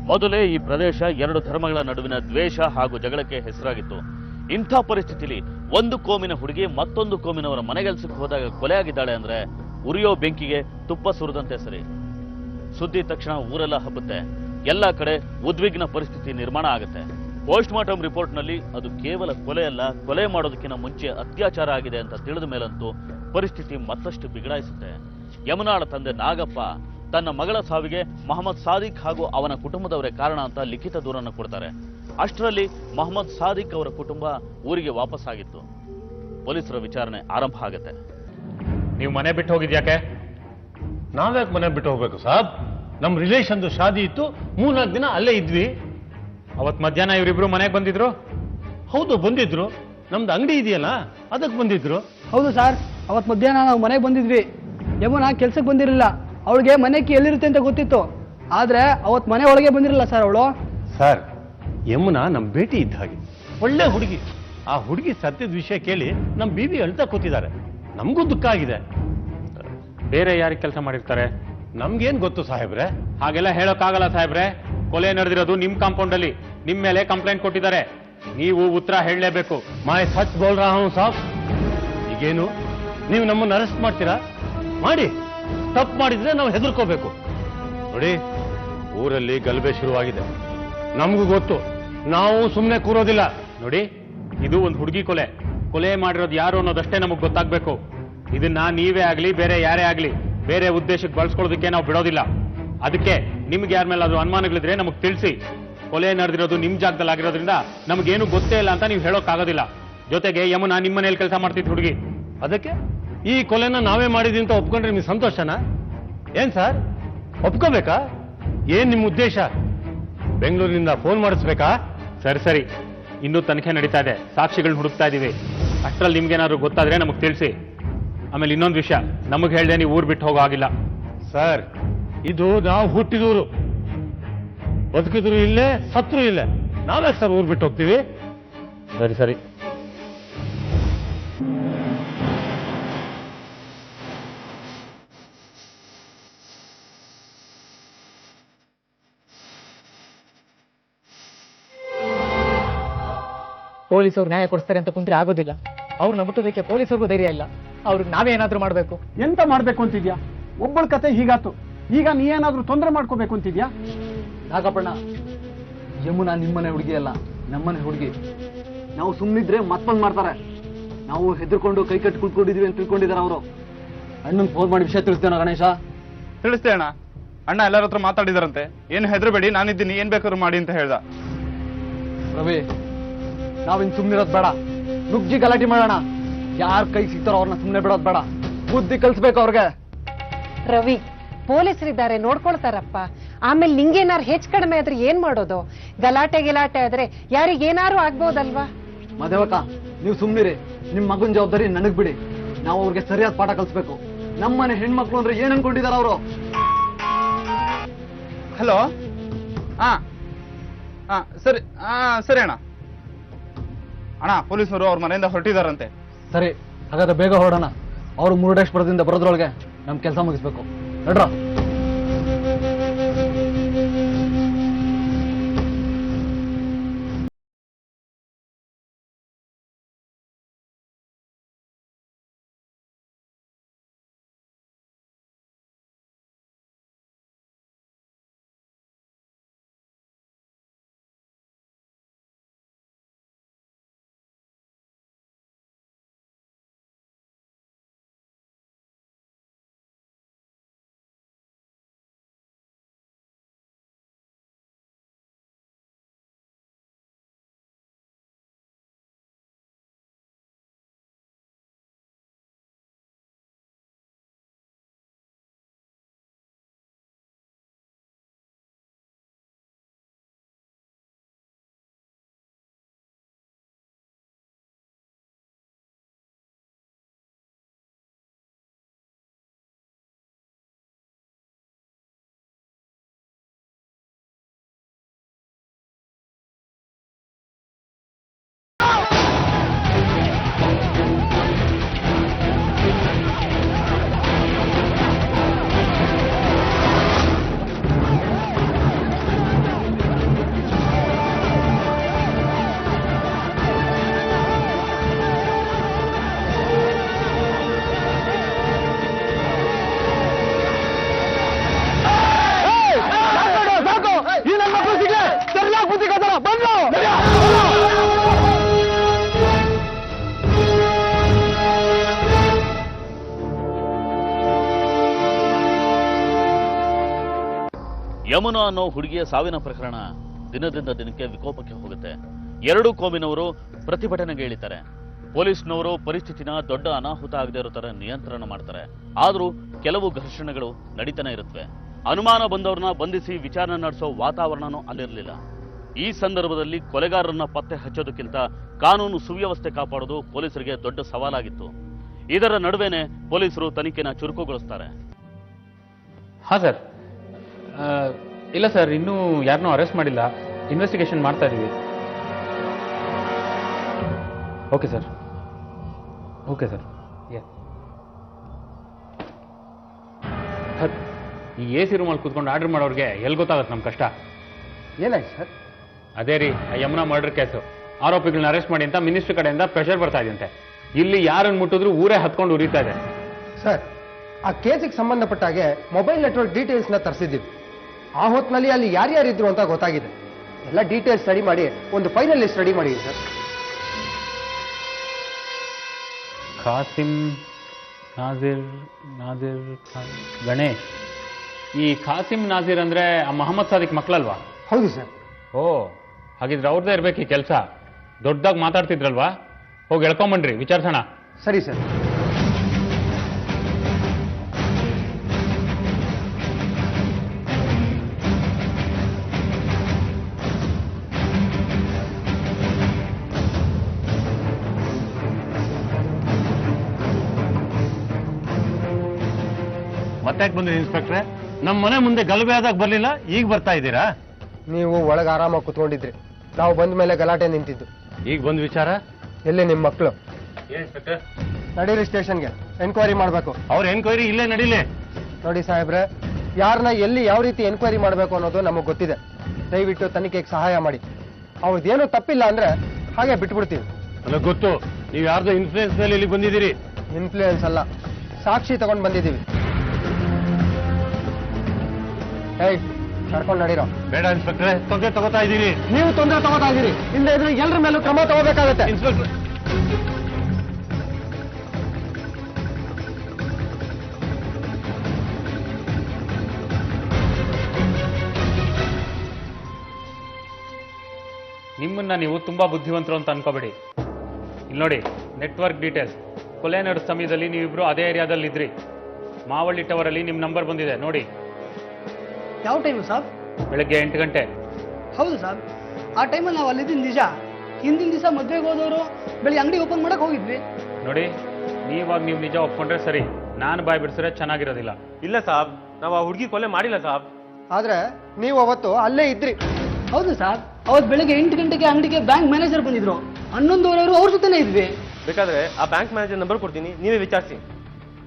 ಮೊದಲೇ ಈ ಪ್ರದೇಶ ಎರಡು ಧರ್ಮಗಳ ನಡುವಿನ ದ್ವೇಷ ಹಾಗೂ ಜಗಳಕ್ಕೆ ಹೆಸರಾಗಿತ್ತು. ಇಂಥ ಪರಿಸ್ಥಿತಿಲಿ ಒಂದು ಕೋಮಿನ ಹುಡುಗಿ ಮತ್ತೊಂದು ಕೋಮಿನವರ ಮನೆಗೆಲ್ಸಕ್ಕೆ ಹೋದಾಗ ಕೊಲೆಯಾಗಿದ್ದಾಳೆ ಅಂದ್ರೆ ಉರಿಯೋ ಬೆಂಕಿಗೆ ತುಪ್ಪ ಸುರಿದಂತೆ ಸರಿ. ಸುದ್ದಿ ತಕ್ಷಣ ಊರೆಲ್ಲ ಹಬ್ಬುತ್ತೆ. ಎಲ್ಲ ಕಡೆ ಉದ್ವಿಗ್ನ ಪರಿಸ್ಥಿತಿ ನಿರ್ಮಾಣ ಆಗುತ್ತೆ. ಪೋಸ್ಟ್ ಮಾರ್ಟಮ್ ರಿಪೋರ್ಟ್ ನಲ್ಲಿ ಅದು ಕೇವಲ ಕೊಲೆಯಲ್ಲ, ಕೊಲೆ ಮಾಡೋದಕ್ಕಿಂತ ಮುಂಚೆ ಅತ್ಯಾಚಾರ ಆಗಿದೆ ಅಂತ ತಿಳಿದ ಮೇಲಂತೂ ಪರಿಸ್ಥಿತಿ ಮತ್ತಷ್ಟು ಬಿಗಡಾಯಿಸುತ್ತೆ. ಯಮುನಾಳ ತಂದೆ ನಾಗಪ್ಪ ತನ್ನ ಮಗಳ ಸಾವಿಗೆ ಮೊಹಮ್ಮದ್ ಸಾದಿಕ್ ಹಾಗೂ ಅವನ ಕುಟುಂಬದವರೇ ಕಾರಣ ಅಂತ ಲಿಖಿತ ದೂರನ್ನು ಕೊಡ್ತಾರೆ. ಅಷ್ಟರಲ್ಲಿ ಮೊಹಮ್ಮದ್ ಸಾದಿಕ್ ಅವರ ಕುಟುಂಬ ಊರಿಗೆ ವಾಪಸ್ ಆಗಿತ್ತು. ಪೊಲೀಸರ ವಿಚಾರಣೆ ಆರಂಭ ಆಗುತ್ತೆ. ನೀವು ಮನೆ ಬಿಟ್ಟು ಹೋಗಿದ್ಯಾಕೆ? ನಾವ್ಯಾಕೆ ಮನೆ ಬಿಟ್ಟು ಹೋಗ್ಬೇಕು ಸಾಬ್? ನಮ್ ರಿಲೇಷನ್ದು ಶಾದಿ ಇತ್ತು, 3-4 ದಿನ ಅಲ್ಲೇ ಇದ್ವಿ. ಅವತ್ ಮಧ್ಯಾಹ್ನ ಇವರಿಬ್ರು ಮನೆಗೆ ಬಂದಿದ್ರು? ಹೌದು, ಬಂದಿದ್ರು. ನಮ್ದು ಅಂಗಡಿ ಇದೆಯಲ್ಲ, ಅದಕ್ಕೆ ಬಂದಿದ್ರು. ಹೌದು ಸರ್, ಅವತ್ ಮಧ್ಯಾಹ್ನ ನಾವು ಮನೆಗೆ ಬಂದಿದ್ವಿ. ಯಮುನಾ ಕೆಲ್ಸಕ್ಕೆ ಬಂದಿರಲಿಲ್ಲ. ಅವಳಿಗೆ ಮನೆ ಕೀ ಎಲ್ಲಿರುತ್ತೆ ಅಂತ ಗೊತ್ತಿತ್ತು. ಆದ್ರೆ ಅವತ್ ಮನೆ ಒಳಗೆ ಬಂದಿರಲಿಲ್ಲ ಸರ್ ಅವಳು. ಸರ್, ಯಮುನಾ ನಮ್ ಭೇಟಿ ಇದ್ದ ಹಾಗೆ, ಒಳ್ಳೆ ಹುಡುಗಿ. ಆ ಹುಡುಗಿ ಸತ್ಯದ ವಿಷಯ ಕೇಳಿ ನಮ್ ಬೀಬಿ ಅಳ್ತಾ ಕೂತಿದ್ದಾರೆ. ನಮಗೂ ದುಃಖ ಆಗಿದೆ. ಬೇರೆ ಯಾರಿಗೆ ಕೆಲಸ ಮಾಡಿರ್ತಾರೆ? ನಮ್ಗೇನ್ ಗೊತ್ತು ಸಾಹೇಬ್ರೆ? ಹಾಗೆಲ್ಲ ಹೇಳೋಕ್ಕಾಗಲ್ಲ ಸಾಹೇಬ್ರೆ. ಕೊಲೆ ನಡೆದಿರೋದು ನಿಮ್ ಕಾಂಪೌಂಡ್ ಅಲ್ಲಿ, ನಿಮ್ ಮೇಲೆ ಕಂಪ್ಲೇಂಟ್ ಕೊಟ್ಟಿದ್ದಾರೆ. ನೀವು ಉತ್ತರ ಹೇಳಲೇಬೇಕು. ಮಾಯ ಸಚ್ ಬೋಲ್ ರಹಾ ಹೂಂ ಸಾಬ್. ಈಗೇನು ನೀವು ನಮ್ಮನ್ನು ಅರೆಸ್ಟ್ ಮಾಡ್ತೀರಾ? ಮಾಡಿ. ತಪ್ಪು ಮಾಡಿದ್ರೆ ನಾವು ಹೆದರ್ಕೋಬೇಕು. ನೋಡಿ, ಊರಲ್ಲಿ ಗಲಭೆ ಶುರುವಾಗಿದೆ. ನಮಗೂ ಗೊತ್ತು, ನಾವು ಸುಮ್ಮನೆ ಕೂರೋದಿಲ್ಲ. ನೋಡಿ, ಇದು ಒಂದು ಹುಡುಗಿ ಕೊಲೆ. ಕೊಲೆ ಮಾಡಿರೋದು ಯಾರು ಅನ್ನೋದಷ್ಟೇ ನಮಗ್ ಗೊತ್ತಾಗ್ಬೇಕು. ಇದನ್ನ ನೀವೇ ಆಗ್ಲಿ ಬೇರೆ ಯಾರೇ ಆಗ್ಲಿ ಬೇರೆ ಉದ್ದೇಶಕ್ಕೆ ಬಳಸ್ಕೊಳ್ಳೋದಕ್ಕೆ ನಾವು ಬಿಡೋದಿಲ್ಲ. ಅದಕ್ಕೆ ನಿಮ್ಗೆ ಯಾರ ಮೇಲಾದ್ರೂ ಅನುಮಾನಗಳಿದ್ರೆ ನಮಗ್ ತಿಳಿಸಿ. ಕೊಲೆ ನಡೆದಿರೋದು ನಿಮ್ ಜಾಗದಲ್ಲಿ ಆಗಿರೋದ್ರಿಂದ ನಮಗೇನು ಗೊತ್ತೇ ಇಲ್ಲ ಅಂತ ನೀವು ಹೇಳೋಕ್ಕಾಗೋದಿಲ್ಲ. ಜೊತೆಗೆ ಯಮುನಾ ನಿಮ್ಮ ಮನೇಲಿ ಕೆಲಸ ಮಾಡ್ತಿದ್ ಹುಡುಗಿ. ಅದಕ್ಕೆ ಈ ಕೊಲೆನ ನಾವೇ ಮಾಡಿದ್ವಿ ಅಂತ ಒಪ್ಕೊಂಡ್ರೆ ನಿಮ್ಗೆ ಸಂತೋಷನಾ? ಏನ್ ಸರ್, ಒಪ್ಕೋಬೇಕಾ? ಏನ್ ನಿಮ್ಮ ಉದ್ದೇಶ? ಬೆಂಗಳೂರಿನಿಂದ ಫೋನ್ ಮಾಡಿಸ್ಬೇಕಾ? ಸರಿ ಸರಿ, ಇನ್ನೂ ತನಿಖೆ ನಡೀತಾ ಇದೆ, ಸಾಕ್ಷಿಗಳನ್ನ ಹುಡುಕ್ತಾ ಇದೀವಿ. ಅಷ್ಟ್ರಲ್ಲಿ ನಿಮ್ಗೇನಾದ್ರು ಗೊತ್ತಾದ್ರೆ ನಮಗ್ ತಿಳಿಸಿ. ಆಮೇಲೆ ಇನ್ನೊಂದು ವಿಷಯ, ನಮಗ್ ಹೇಳ್ದೆ ನೀವು ಊರ್ ಬಿಟ್ಟು ಹೋಗೋ ಆಗಿಲ್ಲ. ಸರ್, ಇದು ನಾವು ಹುಟ್ಟಿದೂರು. ಬದುಕಿದ್ರು ಇಲ್ಲೇ, ಸತ್ರು ಇಲ್ಲೇ. ನಾವೇ ಸರ್ ಊರ್ ಬಿಟ್ಟು ಹೋಗ್ತೀವಿ? ಸರಿ ಸರಿ. ಪೊಲೀಸರು ನ್ಯಾಯ ಕೊಡಿಸ್ತಾರೆ ಅಂತ ಕುಂತ್ರೆ ಆಗೋದಿಲ್ಲ. ಅವ್ರನ್ನ ಮುಟ್ಟೋದಕ್ಕೆ ಪೊಲೀಸರಿಗೂ ಧೈರ್ಯ ಇಲ್ಲ. ಅವ್ರಿಗೆ ನಾವೇ ಏನಾದ್ರೂ ಮಾಡ್ಬೇಕು. ಎಂತ ಮಾಡ್ಬೇಕು ಅಂತಿದ್ಯಾ? ಒಬ್ಬಳ ಕತೆ ಹೀಗಾತು, ಈಗ ನೀ ಏನಾದ್ರೂ ತೊಂದರೆ ಮಾಡ್ಕೋಬೇಕು ಅಂತಿದ್ಯಾ? ನಾಗಪ್ಪಣ್ಣ, ಯಮುನಾ ನಿಮ್ಮನೆ ಹುಡುಗಿ ಅಲ್ಲ, ನಮ್ಮನೆ ಹುಡುಗಿ. ನಾವು ಸುಮ್ಮನಿದ್ರೆ ಮತ್ತೊಂದು ಮಾಡ್ತಾರೆ. ನಾವು ಹೆದರ್ಕೊಂಡು ಕೈ ಕಟ್ಟಿ ಕುತ್ಕೊಂಡಿದೀವಿ ಅಂತ ತಿಳ್ಕೊಂಡಿದ್ದಾರೆ ಅವರು. ಅಣ್ಣನ್ ಫೋನ್ ಮಾಡಿ ವಿಷಯ ತಿಳಿಸ್ತೇನೋ ಗಣೇಶ? ತಿಳಿಸ್ತೇ ಅಣ್ಣ. ಅಣ್ಣ ಎಲ್ಲರ ಹತ್ರ ಮಾತಾಡಿದಾರಂತೆ. ಏನು ಹೆದರಬೇಡಿ, ನಾನಿದ್ದೀನಿ, ಏನ್ ಬೇಕಾದ್ರೂ ಮಾಡಿ ಅಂತ ಹೇಳ್ದ. ರವಿ ನಾವಿನ್ ಸುಮ್ಮನಿರೋದು ಬೇಡ, ನುಗ್ಗಿ ಗಲಾಟೆ ಮಾಡೋಣ. ಯಾರ ಕೈ ಸಿಗ್ತಾರೋ ಅವ್ರನ್ನ ಸುಮ್ಮನೆ ಬಿಡೋದು ಬೇಡ, ಬುದ್ಧಿ ಕಲಿಸ್ಬೇಕು ಅವ್ರಿಗೆ. ರವಿ, ಪೊಲೀಸರಿದ್ದಾರೆ, ನೋಡ್ಕೊಳ್ತಾರಪ್ಪ. ಆಮೇಲೆ ನಿಂಗೇನಾರು ಹೆಚ್ಚು ಕಡಿಮೆ ಆದ್ರೆ ಏನ್ ಮಾಡೋದು? ಗಲಾಟೆ ಆದ್ರೆ ಯಾರಿಗೇನಾರು ಆಗ್ಬೋದಲ್ವಾ? ಮದೇವಕ್ಕ, ನೀವು ಸುಮ್ಮನಿರಿ. ನಿಮ್ ಮಗನ್ ಜವಾಬ್ದಾರಿ ನನಗ್ ಬಿಡಿ. ನಾವು ಅವ್ರಿಗೆ ಸರಿಯಾದ ಪಾಠ ಕಲಿಸ್ಬೇಕು. ನಮ್ಮನೆ ಹೆಣ್ಮಕ್ಳು ಅಂದ್ರೆ ಏನ್ ಅನ್ಕೊಂಡಿದಾರ ಅವರು? ಹಲೋ, ಸರಿ ಸರಿ ಅಣ್ಣ. ಅಣ್ಣ, ಪೊಲೀಸರು ಅವ್ರ ಮನೆಯಿಂದ ಹೊರಟಿದಾರಂತೆ. ಸರಿ, ಹಾಗಾದ್ರೆ ಬೇಗ ಹೊರಡೋಣ. ಅವ್ರು ಮುರುಡೇಶ್ವರದಿಂದ ಬರೋದ್ರೊಳಗೆ ನಮ್ ಕೆಲಸ ಮುಗಿಸ್ಬೇಕು. ನಡ್ರ. ಯಮುನಾ ಅನ್ನೋ ಹುಡುಗಿಯ ಸಾವಿನ ಪ್ರಕರಣ ದಿನದಿಂದ ದಿನಕ್ಕೆ ವಿಕೋಪಕ್ಕೆ ಹೋಗುತ್ತೆ. ಎರಡೂ ಕೋಮಿನವರು ಪ್ರತಿಭಟನೆಗೆ ಇಳಿತಾರೆ. ಪೊಲೀಸ್ನವರು ಪರಿಸ್ಥಿತಿನ ದೊಡ್ಡ ಅನಾಹುತ ಆಗದೆ ಇರೋ ತರ ನಿಯಂತ್ರಣ ಮಾಡ್ತಾರೆ. ಆದ್ರೂ ಕೆಲವು ಘರ್ಷಣೆಗಳು ನಡೀತಾನೆ ಇರುತ್ತವೆ. ಅನುಮಾನ ಬಂದವ್ರನ್ನ ಬಂಧಿಸಿ ವಿಚಾರಣೆ ನಡೆಸೋ ವಾತಾವರಣನೂ ಅಲ್ಲಿರಲಿಲ್ಲ. ಈ ಸಂದರ್ಭದಲ್ಲಿ ಕೊಲೆಗಾರರನ್ನ ಪತ್ತೆ ಹಚ್ಚೋದಕ್ಕಿಂತ ಕಾನೂನು ಸುವ್ಯವಸ್ಥೆ ಕಾಪಾಡೋದು ಪೊಲೀಸರಿಗೆ ದೊಡ್ಡ ಸವಾಲಾಗಿತ್ತು. ಇದರ ನಡುವೆನೆ ಪೊಲೀಸರು ತನಿಖೆನ ಚುರುಕುಗೊಳಿಸ್ತಾರೆ. ಹಾ ಸರ್, ಇಲ್ಲ ಸರ್, ಇನ್ನೂ ಯಾರನ್ನೂ ಅರೆಸ್ಟ್ ಮಾಡಿಲ್ಲ. ಇನ್ವೆಸ್ಟಿಗೇಷನ್ ಮಾಡ್ತಾ ಇದೀವಿ. Okay sir, okay sir. ಈ ಎ ಸಿ ರೂಮಲ್ಲಿ ಕೂತ್ಕೊಂಡು ಆರ್ಡರ್ ಮಾಡೋರಿಗೆ ಎಲ್ಲಿ ಗೊತ್ತಾಗುತ್ತೆ ನಮ್ಮ ಕಷ್ಟ? ಏನಾಯ್ತು ಸರ್? ಅದೇ ರೀ, ಆ ಯಮುನಾ ಮರ್ಡರ್ ಕೇಸು. ಆರೋಪಿಗಳನ್ನ ಅರೆಸ್ಟ್ ಮಾಡಿ ಅಂತ ಮಿನಿಸ್ಟರ್ ಕಡೆಯಿಂದ ಪ್ರೆಷರ್ ಬರ್ತಾ ಇದೆಯಂತೆ. ಇಲ್ಲಿ ಯಾರನ್ನು ಮುಟ್ಟಿದ್ರು ಊರೇ ಹತ್ಕೊಂಡು ಉರಿತಾ ಇದೆ. ಸರ್, ಆ ಕೇಸಿಗೆ ಸಂಬಂಧಪಟ್ಟ ಹಾಗೆ ಮೊಬೈಲ್ ನೆಟ್ವರ್ಕ್ ಡೀಟೇಲ್ಸ್ನ ತರಿಸಿದ್ದೀವಿ. ಆ ಹೊತ್ತಿನಲ್ಲಿ ಅಲ್ಲಿ ಯಾರ್ಯಾರಿದ್ರು ಅಂತ ಗೊತ್ತಾಗಿದೆ. ಎಲ್ಲ ಡೀಟೇಲ್ಸ್ ಸ್ಟಡಿ ಮಾಡಿ ಒಂದು ಫೈನಲ್ ಲಿಸ್ಟ್ ರೆಡಿ ಮಾಡಿ ಸರ್. ಖಾಸಿಂ, ನಾಜಿರ್, ಗಣೇಶ್. ಈ ಖಾಸಿಂ ನಾಜಿರ್ ಅಂದ್ರೆ ಆ ಮೊಹಮ್ಮದ್ ಸಾದಿಕ್ ಮಕ್ಕಳಲ್ವಾ? ಹೌದು ಸರ್. ಓ, ಹಾಗಿದ್ರೆ ಅವ್ರದ್ದೇ ಇರ್ಬೇಕು ಈ ಕೆಲಸ. ದೊಡ್ಡದಾಗಿ ಮಾತಾಡ್ತಿದ್ರಲ್ವಾ? ಹೋಗಿ ಎಳ್ಕೊಂಬನ್ರಿ, ವಿಚಾರಿಸೋಣ. ಸರಿ ಸರ್. ಮತ್ತಾಕ್ ಬಂದ್ರಿ ಇನ್ಸ್ಪೆಕ್ಟ್ರೆ? ನಮ್ಮ ಮನೆ ಮುಂದೆ ಗಲಭೆ ಆದಾಗ ಬರ್ಲಿಲ್ಲ, ಈಗ ಬರ್ತಾ ಇದ್ದೀರಾ? ನೀವು ಒಳಗೆ ಆರಾಮಾಗಿ ಕುತ್ಕೊಂಡಿದ್ರಿ, ನಾವು ಬಂದ ಮೇಲೆ ಗಲಾಟೆ ನಿಂತಿದ್ದು. ಈಗ ಬಂದ್ ವಿಚಾರ? ಎಲ್ಲಿ ನಿಮ್ಮ ಮಕ್ಕಳು? ನಡೀರಿ ಸ್ಟೇಷನ್ಗೆ, ಎನ್ಕ್ವೈರಿ ಮಾಡಬೇಕು. ಅವ್ರ ಎನ್ಕ್ವೈರಿ ಇಲ್ಲೇ ನಡೀಲಿ. ನೋಡಿ ಸಾಹೇಬ್ರೆ, ಯಾರನ್ನ ಎಲ್ಲಿ ಯಾವ ರೀತಿ ಎನ್ಕ್ವೈರಿ ಮಾಡಬೇಕು ಅನ್ನೋದು ನಮಗೆ ಗೊತ್ತಿದೆ. ದಯವಿಟ್ಟು ತನಿಖೆಗೆ ಸಹಾಯ ಮಾಡಿ. ಅವ್ರದ್ದೇನು ತಪ್ಪಿಲ್ಲ ಅಂದ್ರೆ ಹಾಗೆ ಬಿಟ್ಬಿಡ್ತೀವಿ. ನನಗೆ ಗೊತ್ತು, ನೀವು ಯಾರ್ದೋ ಇನ್ಫ್ಲೂಯೆನ್ಸ್ ಮೇಲೆ ಇಲ್ಲಿ ಬಂದಿದ್ದೀರಿ. ಇನ್ಫ್ಲೂಯೆನ್ಸ್ ಅಲ್ಲ, ಸಾಕ್ಷಿ ತಗೊಂಡು ಬಂದಿದ್ದೀವಿ. ಹೇಯ್, ಕರ್ಕೊಂಡು ನಡೀರೋ. ಬೇಡ ಇನ್ಸ್ಪೆಕ್ಟ್ರೆ, ತೊಂದರೆ ತಗೋತಾ ಇದ್ದೀರಿ. ನೀವು ತೊಂದರೆ ತಗೋತಾ ಇದ್ದೀರಿ, ಇಲ್ಲದೆ ಇದ್ರೆ ಎಲ್ಲರ ಮೇಲೂ ಕ್ರಮ ತಗೋಬೇಕಾಗತ್ತೆ. ಇನ್ಸ್ಪೆಕ್ಟ್ರೆ, ನಿಮ್ಮನ್ನ ನೀವು ತುಂಬಾ ಬುದ್ಧಿವಂತರು ಅಂತ ಅನ್ಕೋಬೇಡಿ. ಇಲ್ಲಿ ನೋಡಿ, ನೆಟ್ವರ್ಕ್ ಡೀಟೇಲ್ಸ್. ಕೊಲೆ ನಡೆದ ಸಮಯದಲ್ಲಿ ನೀವಿಬ್ರು ಅದೇ ಏರಿಯಾದಲ್ಲಿ ಇದ್ರಿ. ಮಾವಳ್ಳಿ ಟವರಲ್ಲಿ ನಿಮ್ಮ ನಂಬರ್ ಬಂದಿದೆ ನೋಡಿ. ಯಾವ ಟೈಮು ಸರ್? ಬೆಳಗ್ಗೆ 8 ಗಂಟೆ. ಹೌದು ಸರ್, ಆ ಟೈಮಲ್ಲಿ ನಾವು ಅಲ್ಲಿದ್ದೀನಿ ನಿಜ. ಹಿಂದಿನ ದಿವಸ ಮದುವೆಗೆ ಹೋದವರು ಬೆಳಿಗ್ಗೆ ಅಂಗಡಿ ಓಪನ್ ಮಾಡಕ್ ಹೋಗಿದ್ವಿ. ನೋಡಿ, ನೀವಾಗ ನೀವು ನಿಜ ಒಪ್ಕೊಂಡ್ರೆ ಸರಿ, ನಾನು ಬಾಯ್ ಬಿಡಿಸಿದ್ರೆ ಚೆನ್ನಾಗಿರೋದಿಲ್ಲ. ಇಲ್ಲ ಸಾಬ್, ನಾವು ಆ ಹುಡುಗಿ ಕೊಲೆ ಮಾಡಿಲ್ಲ ಸಾಬ್. ಆದ್ರೆ ನೀವು ಅವತ್ತು ಅಲ್ಲೇ ಇದ್ರಿ. ಹೌದು ಸರ್, ಅವತ್ತು ಬೆಳಗ್ಗೆ 8 ಗಂಟೆಗೆ ಅಂಗಡಿಗೆ ಬ್ಯಾಂಕ್ ಮ್ಯಾನೇಜರ್ ಬಂದಿದ್ರು. 11:00 ಅವ್ರ ಜೊತೆನೇ ಇದ್ವಿ. ಬೇಕಾದ್ರೆ ಆ ಬ್ಯಾಂಕ್ ಮ್ಯಾನೇಜರ್ ನಂಬರ್ ಕೊಡ್ತೀನಿ, ನೀವೇ ವಿಚಾರಿಸಿ.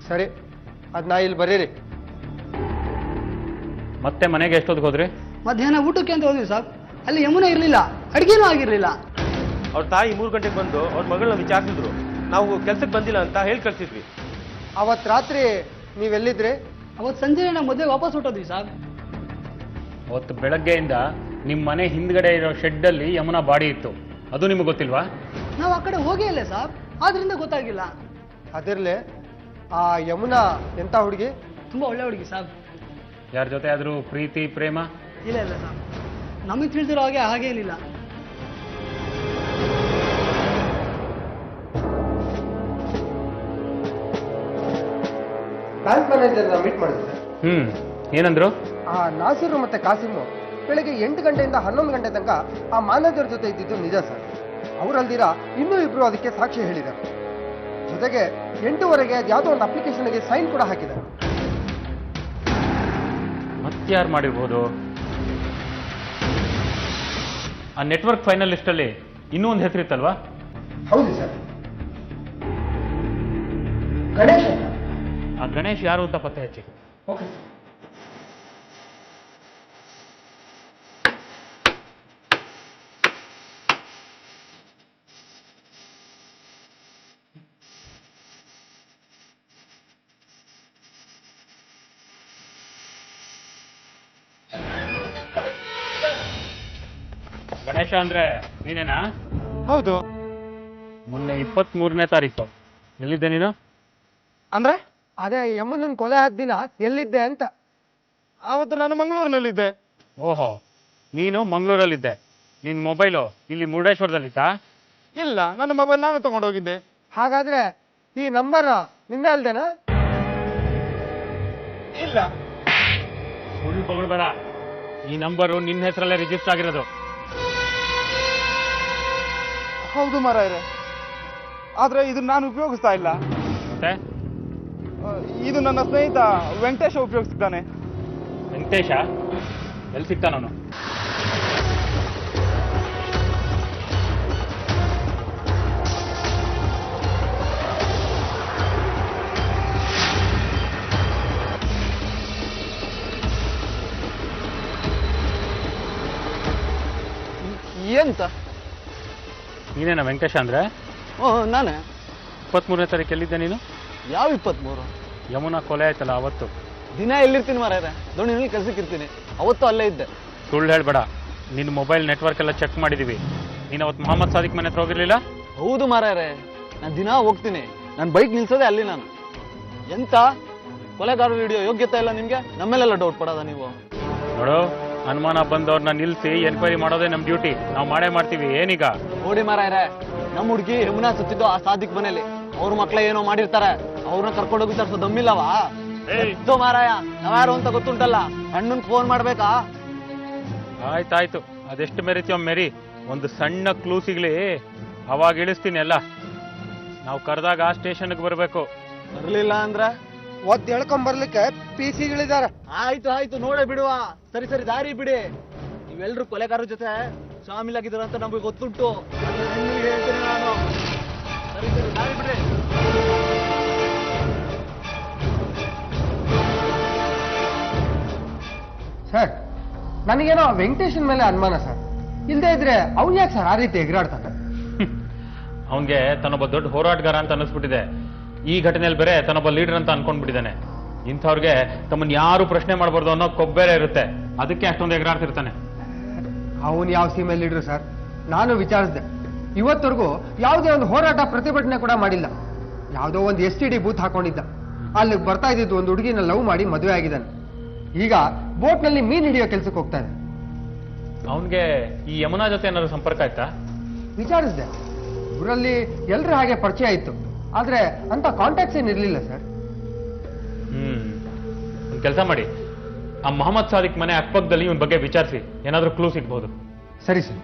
ಸರಿ, ಅದನ್ನ ಇಲ್ಲಿ ಬರೀರಿ. ಮತ್ತೆ ಮನೆಗೆ ಎಷ್ಟೊತ್ತಿಗೆ ಹೋದ್ರಿ? ಮಧ್ಯಾಹ್ನ ಊಟಕ್ಕೆ ಅಂತ ಹೋದ್ವಿ ಸರ್. ಅಲ್ಲಿ ಯಮುನಾ ಇರಲಿಲ್ಲ, ಅಡಿಗೆನೂ ಆಗಿರ್ಲಿಲ್ಲ. ಅವ್ರ ತಾಯಿ 3 ಗಂಟೆಗೆ ಬಂದು ಅವ್ರ ಮಗಳನ್ನ ವಿಚಾರಿಸಿದ್ರು. ನಾವು ಕೆಲ್ಸಕ್ಕೆ ಬಂದಿಲ್ಲ ಅಂತ ಹೇಳಿ ಕಳ್ಸಿದ್ವಿ. ಅವತ್ತು ರಾತ್ರಿ ನೀವೆಲ್ಲಿದ್ರಿ? ಅವತ್ತು ಸಂಜೆ ನಾವು ಮದುವೆಗೆ ವಾಪಸ್ ಹೊಟ್ಟೋದ್ವಿ ಸರ್. ಅವತ್ತು ಬೆಳಗ್ಗೆಯಿಂದ ನಿಮ್ಮ ಮನೆ ಹಿಂದ್ಗಡೆ ಇರೋ ಶೆಡ್ಡಲ್ಲಿ ಯಮುನಾ ಬಾಡಿ ಇತ್ತು. ಅದು ನಿಮಗೆ ಗೊತ್ತಿಲ್ವಾ? ನಾವು ಆ ಕಡೆ ಹೋಗೇ ಇಲ್ಲ ಸರ್, ಆದ್ರಿಂದ ಗೊತ್ತಾಗಿಲ್ಲ. ಅದಿರ್ಲಿ, ಆ ಯಮುನಾ ಎಂತ ಹುಡುಗಿ? ತುಂಬಾ ಒಳ್ಳೆ ಹುಡುಗಿ ಸರ್. ಯಾರ ಜೊತೆ ಆದ್ರೂ ಪ್ರೀತಿ ಪ್ರೇಮ? ಇಲ್ಲ ಇಲ್ಲ ಸರ್, ನಮಗೆ ತಿಳಿದಿರೋ ಹಾಗೇನಿಲ್ಲ. ಬ್ಯಾಂಕ್ ಮ್ಯಾನೇಜರ್ನ ಮೀಟ್ ಮಾಡಿದ್ರೆ ಏನಂದ್ರು? ಆ ನಾಸಿರು ಮತ್ತೆ ಕಾಸಿಮು ಬೆಳಗ್ಗೆ 8 ಗಂಟೆಯಿಂದ 11 ಗಂಟೆ ತನಕ ಆ ಮ್ಯಾನೇಜರ್ ಜೊತೆ ಇದ್ದಿದ್ದು ನಿಜ ಸರ್. ಅವರಲ್ದಿರ ಇನ್ನೂ ಇಬ್ರು ಅದಕ್ಕೆ ಸಾಕ್ಷಿ ಹೇಳಿದ್ದಾರೆ. ಜೊತೆಗೆ 8:15 ಯಾವುದೋ ಒಂದು ಅಪ್ಲಿಕೇಶನ್ಗೆ ಸೈನ್ ಕೂಡ ಹಾಕಿದ್ದಾರೆ. ಮತ್ಯಾರು ಮಾಡಿರ್ಬೋದು? ಆ ನೆಟ್ವರ್ಕ್ ಫೈನಲ್ ಲಿಸ್ಟ್ ಅಲ್ಲಿ ಇನ್ನೂ ಒಂದು ಹೆಸರಿತ್ತಲ್ವಾ? ಹೌದು ಸರ್, ಗಣೇಶ್. ಆ ಗಣೇಶ್ ಯಾರು ಅಂತ ಪತ್ತೆ ಹಚ್ಚಿ. ಓಕೆ. ಗಣೇಶ ಅಂದ್ರೆ ನೀನೇನಾ? ಹೌದು. ಮೊನ್ನೆ 23ನೇ ತಾರೀಕು ಎಲ್ಲಿದ್ದೆ ನೀನು? ಅಂದ್ರೆ ಅದೇ ಯಮುನನ್ ಕೊಲೆ ಆದ ದಿನ ಎಲ್ಲಿದ್ದೆ ಅಂತ. ಅವತ್ತು ನಾನು ಮಂಗಳೂರಿನಲ್ಲಿದ್ದೆ. ಓಹೋ, ನೀನು ಮಂಗಳೂರಲ್ಲಿದ್ದೆ. ನಿನ್ ಮೊಬೈಲು ಇಲ್ಲಿ ಮುರುಡೇಶ್ವರದಲ್ಲಿತ್ತಾ? ಇಲ್ಲ, ನನ್ನ ಮೊಬೈಲ್ ನಾನು ತಗೊಂಡೋಗಿದ್ದೆ. ಹಾಗಾದ್ರೆ ಈ ನಂಬರ್ ನಿಂದೆ ಅಲ್ದೇನಾ? ಇಲ್ಲ, ಸುಳ್ಳು ತಗೊಳ್ಬೇಡ. ಈ ನಂಬರು ನಿನ್ನ ಹೆಸರಲ್ಲೇ ರಿಜಿಸ್ಟರ್ ಆಗಿರೋದು. ಹೌದು ಮಾರಾಯರೆ, ಆದ್ರೆ ಇದು ನಾನು ಉಪಯೋಗಿಸ್ತಾ ಇಲ್ಲ. ಮತ್ತೆ ಇದು ನನ್ನ ಸ್ನೇಹಿತ ವೆಂಕಟೇಶ ಉಪಯೋಗಿಸ್ತಾನೆ. ವೆಂಕಟೇಶ ಎಲ್ಲಿ ಸಿಗ್ತಾನವನು? ಎಂತ? ನೀನೇನ ವೆಂಕಟೇಶ ಅಂದ್ರೆ? ನಾನೇ. 23ನೇ ತಾರೀಕು ಎಲ್ಲಿದ್ದೆ ನೀನು? ಯಾವ 23? ಯಮುನಾ ಕೊಲೆ ಆಯ್ತಲ್ಲ ಅವತ್ತು. ದಿನ ಎಲ್ಲಿರ್ತೀನಿ ಮಾರಾಯರೆ, ದೋಣಿನಲ್ಲಿ ಕೆಲ್ಸಕ್ಕಿರ್ತೀನಿ. ಅವತ್ತು ಅಲ್ಲೇ ಇದ್ದೆ. ಸುಳ್ಳು ಹೇಳ್ಬೇಡ. ನಿನ್ನ ಮೊಬೈಲ್ ನೆಟ್ವರ್ಕ್ ಎಲ್ಲ ಚೆಕ್ ಮಾಡಿದೀವಿ. ನೀನು ಅವತ್ತು ಮೊಹಮ್ಮದ್ ಸಾದಿಕ್ ಮನೆ ಹತ್ರ ಹೋಗಿರ್ಲಿಲ್ಲ? ಹೌದು ಮಾರಾಯರೆ, ನಾನು ದಿನ ಹೋಗ್ತೀನಿ. ನನ್ನ ಬೈಕ್ ನಿಲ್ಸೋದೆ ಅಲ್ಲಿ ನಾನು. ಎಂತ ಕೊಲೆಗಾರರು ಹಿಡಿಯೋ ಯೋಗ್ಯತೆ ಇಲ್ಲ ನಿಮ್ಗೆ? ನಮ್ಮೇಲೆಲ್ಲ ಡೌಟ್ ಪಡೋದ ನೀವು? ನೋಡು, ಅನುಮಾನ ಬಂದವ್ರನ್ನ ನಿಲ್ಸಿ ಎನ್ಕ್ವೈರಿ ಮಾಡೋದೇ ನಮ್ ಡ್ಯೂಟಿ. ನಾವು ಮಾಡೇ ಮಾಡ್ತೀವಿ. ಏನೀಗ? ನೋಡಿ ಮಾರಾಯರೆ, ನಮ್ಮ ಹುಡುಗಿ ಯಮುನಾ ಸುತ್ತಿದ್ದು ಆ ಸಾದಿಕ್ ಮನೇಲಿ. ಅವ್ರ ಮಕ್ಳ ಏನೋ ಮಾಡಿರ್ತಾರೆ, ಅವ್ರನ್ನ ಕರ್ಕೊಂಡೋಗಿ ತರ್ಸೋ ದಮ್ಮಿಲ್ಲವಾ? ಎದ್ದು ಮಾರಾಯ, ನಾವ್ಯಾರು ಅಂತ ಗೊತ್ತುಂಟಲ್ಲ. ಅಣ್ಣನ್ ಫೋನ್ ಮಾಡ್ಬೇಕಾ? ಆಯ್ತಾಯ್ತು, ಅದೆಷ್ಟು ಮೆರಿತೀವ ಮೆರಿ. ಒಂದು ಸಣ್ಣ ಕ್ಲೂ ಸಿಗ್ಲಿ, ಅವಾಗ ಇಳಿಸ್ತೀನಿ ಎಲ್ಲ. ನಾವು ಕರೆದಾಗ ಆ ಸ್ಟೇಷನ್ಗೆ ಬರಬೇಕು. ಬರ್ಲಿಲ್ಲ ಅಂದ್ರೆ ಒದ್ದು ಎಳ್ಕೊಂಬರ್ಲಿಕ್ಕೆ PC-ಗಳಿದ್ದಾರೆ. ಆಯ್ತು ಆಯ್ತು, ನೋಡೇ ಬಿಡುವ. ಸರಿ ಸರಿ, ದಾರಿ ಬಿಡಿ. ನೀವೆಲ್ರೂ ಕೊಲೆಗಾರರ ಜೊತೆ ಶಾಮಿಲಾಗಿದ್ದೀರ ಅಂತ ನಮಗೆ ಗೊತ್ತುಂಟು. ಹೇಳ್ತೀನಿ ನಾನು. ಸರಿ ಸರಿ, ದಾರಿ ಬಿಡ್ರಿ. ಸರ್, ನನಗೇನೋ ವೆಂಕಟೇಶನ್ ಮೇಲೆ ಅನುಮಾನ ಸರ್. ಇಲ್ಲದೆ ಇದ್ರೆ ಅವ್ನು ಯಾಕೆ ಸರ್ ಆ ರೀತಿ ಎಗರಾಡ್ತಾನೆ? ಅವನ್ಗೆ ತನ್ನೊಬ್ಬ ದೊಡ್ಡ ಹೋರಾಟಗಾರ ಅಂತ ಅನಿಸ್ಬಿಟ್ಟಿದೆ. ಈ ಘಟನೆಯಲ್ಲಿ ಬೇರೆ ತನ್ನೊಬ್ಬ ಲೀಡರ್ ಅಂತ ಅನ್ಕೊಂಡ್ಬಿಟ್ಟಿದ್ದಾನೆ. ಇಂಥವ್ರಿಗೆ ತಮ್ಮನ್ನ ಯಾರು ಪ್ರಶ್ನೆ ಮಾಡಬಾರ್ದು ಅನ್ನೋ ಕೊಬ್ಬೇರೆ ಇರುತ್ತೆ. ಅದಕ್ಕೆ ಅಷ್ಟೊಂದು ಎಗರಾಡ್ತಿರ್ತಾನೆ. ಅವನು ಯಾವ ಸೀಮೆ ಲೀಡರ್ ಸರ್? ನಾನು ವಿಚಾರಿಸಿದೆ. ಇವತ್ತವರೆಗೂ ಯಾವುದೇ ಒಂದು ಹೋರಾಟ ಪ್ರತಿಭಟನೆ ಕೂಡ ಮಾಡಿಲ್ಲ. ಯಾವುದೋ ಒಂದು STD ಬೂತ್ ಹಾಕೊಂಡಿದ್ದ. ಅಲ್ಲಿಗೆ ಬರ್ತಾ ಇದ್ದಿದ್ದು ಒಂದು ಹುಡುಗಿನ ಲವ್ ಮಾಡಿ ಮದುವೆ ಆಗಿದ್ದಾನೆ. ಈಗ ಬೋಟ್ನಲ್ಲಿ ಮೀನ್ ಹಿಡಿಯೋ ಕೆಲ್ಸಕ್ಕೆ ಹೋಗ್ತಾ ಇದೆ. ಅವನ್ಗೆ ಈ ಯಮುನಾ ಜೊತೆ ಏನಾದ್ರು ಸಂಪರ್ಕ ಆಯ್ತಾ? ವಿಚಾರಿಸಿದೆ. ಊರಲ್ಲಿ ಎಲ್ರೂ ಹಾಗೆ ಪರಿಚಯ ಇತ್ತು, ಆದ್ರೆ ಅಂತ ಕಾಂಟ್ಯಾಕ್ಟ್ಸ್ ಏನಿರ್ಲಿಲ್ಲ ಸರ್. ಒಂದು ಕೆಲಸ ಮಾಡಿ, ಆ ಮೊಹಮ್ಮದ್ ಸಾದಿಕ್ ಮನೆ ಅಕ್ಕಪಕ್ಕದಲ್ಲಿ ಇವನ್ ಬಗ್ಗೆ ವಿಚಾರಿಸಿ, ಏನಾದ್ರೂ ಕ್ಲೂ ಸಿಗ್ಬಹುದು. ಸರಿ ಸರ್.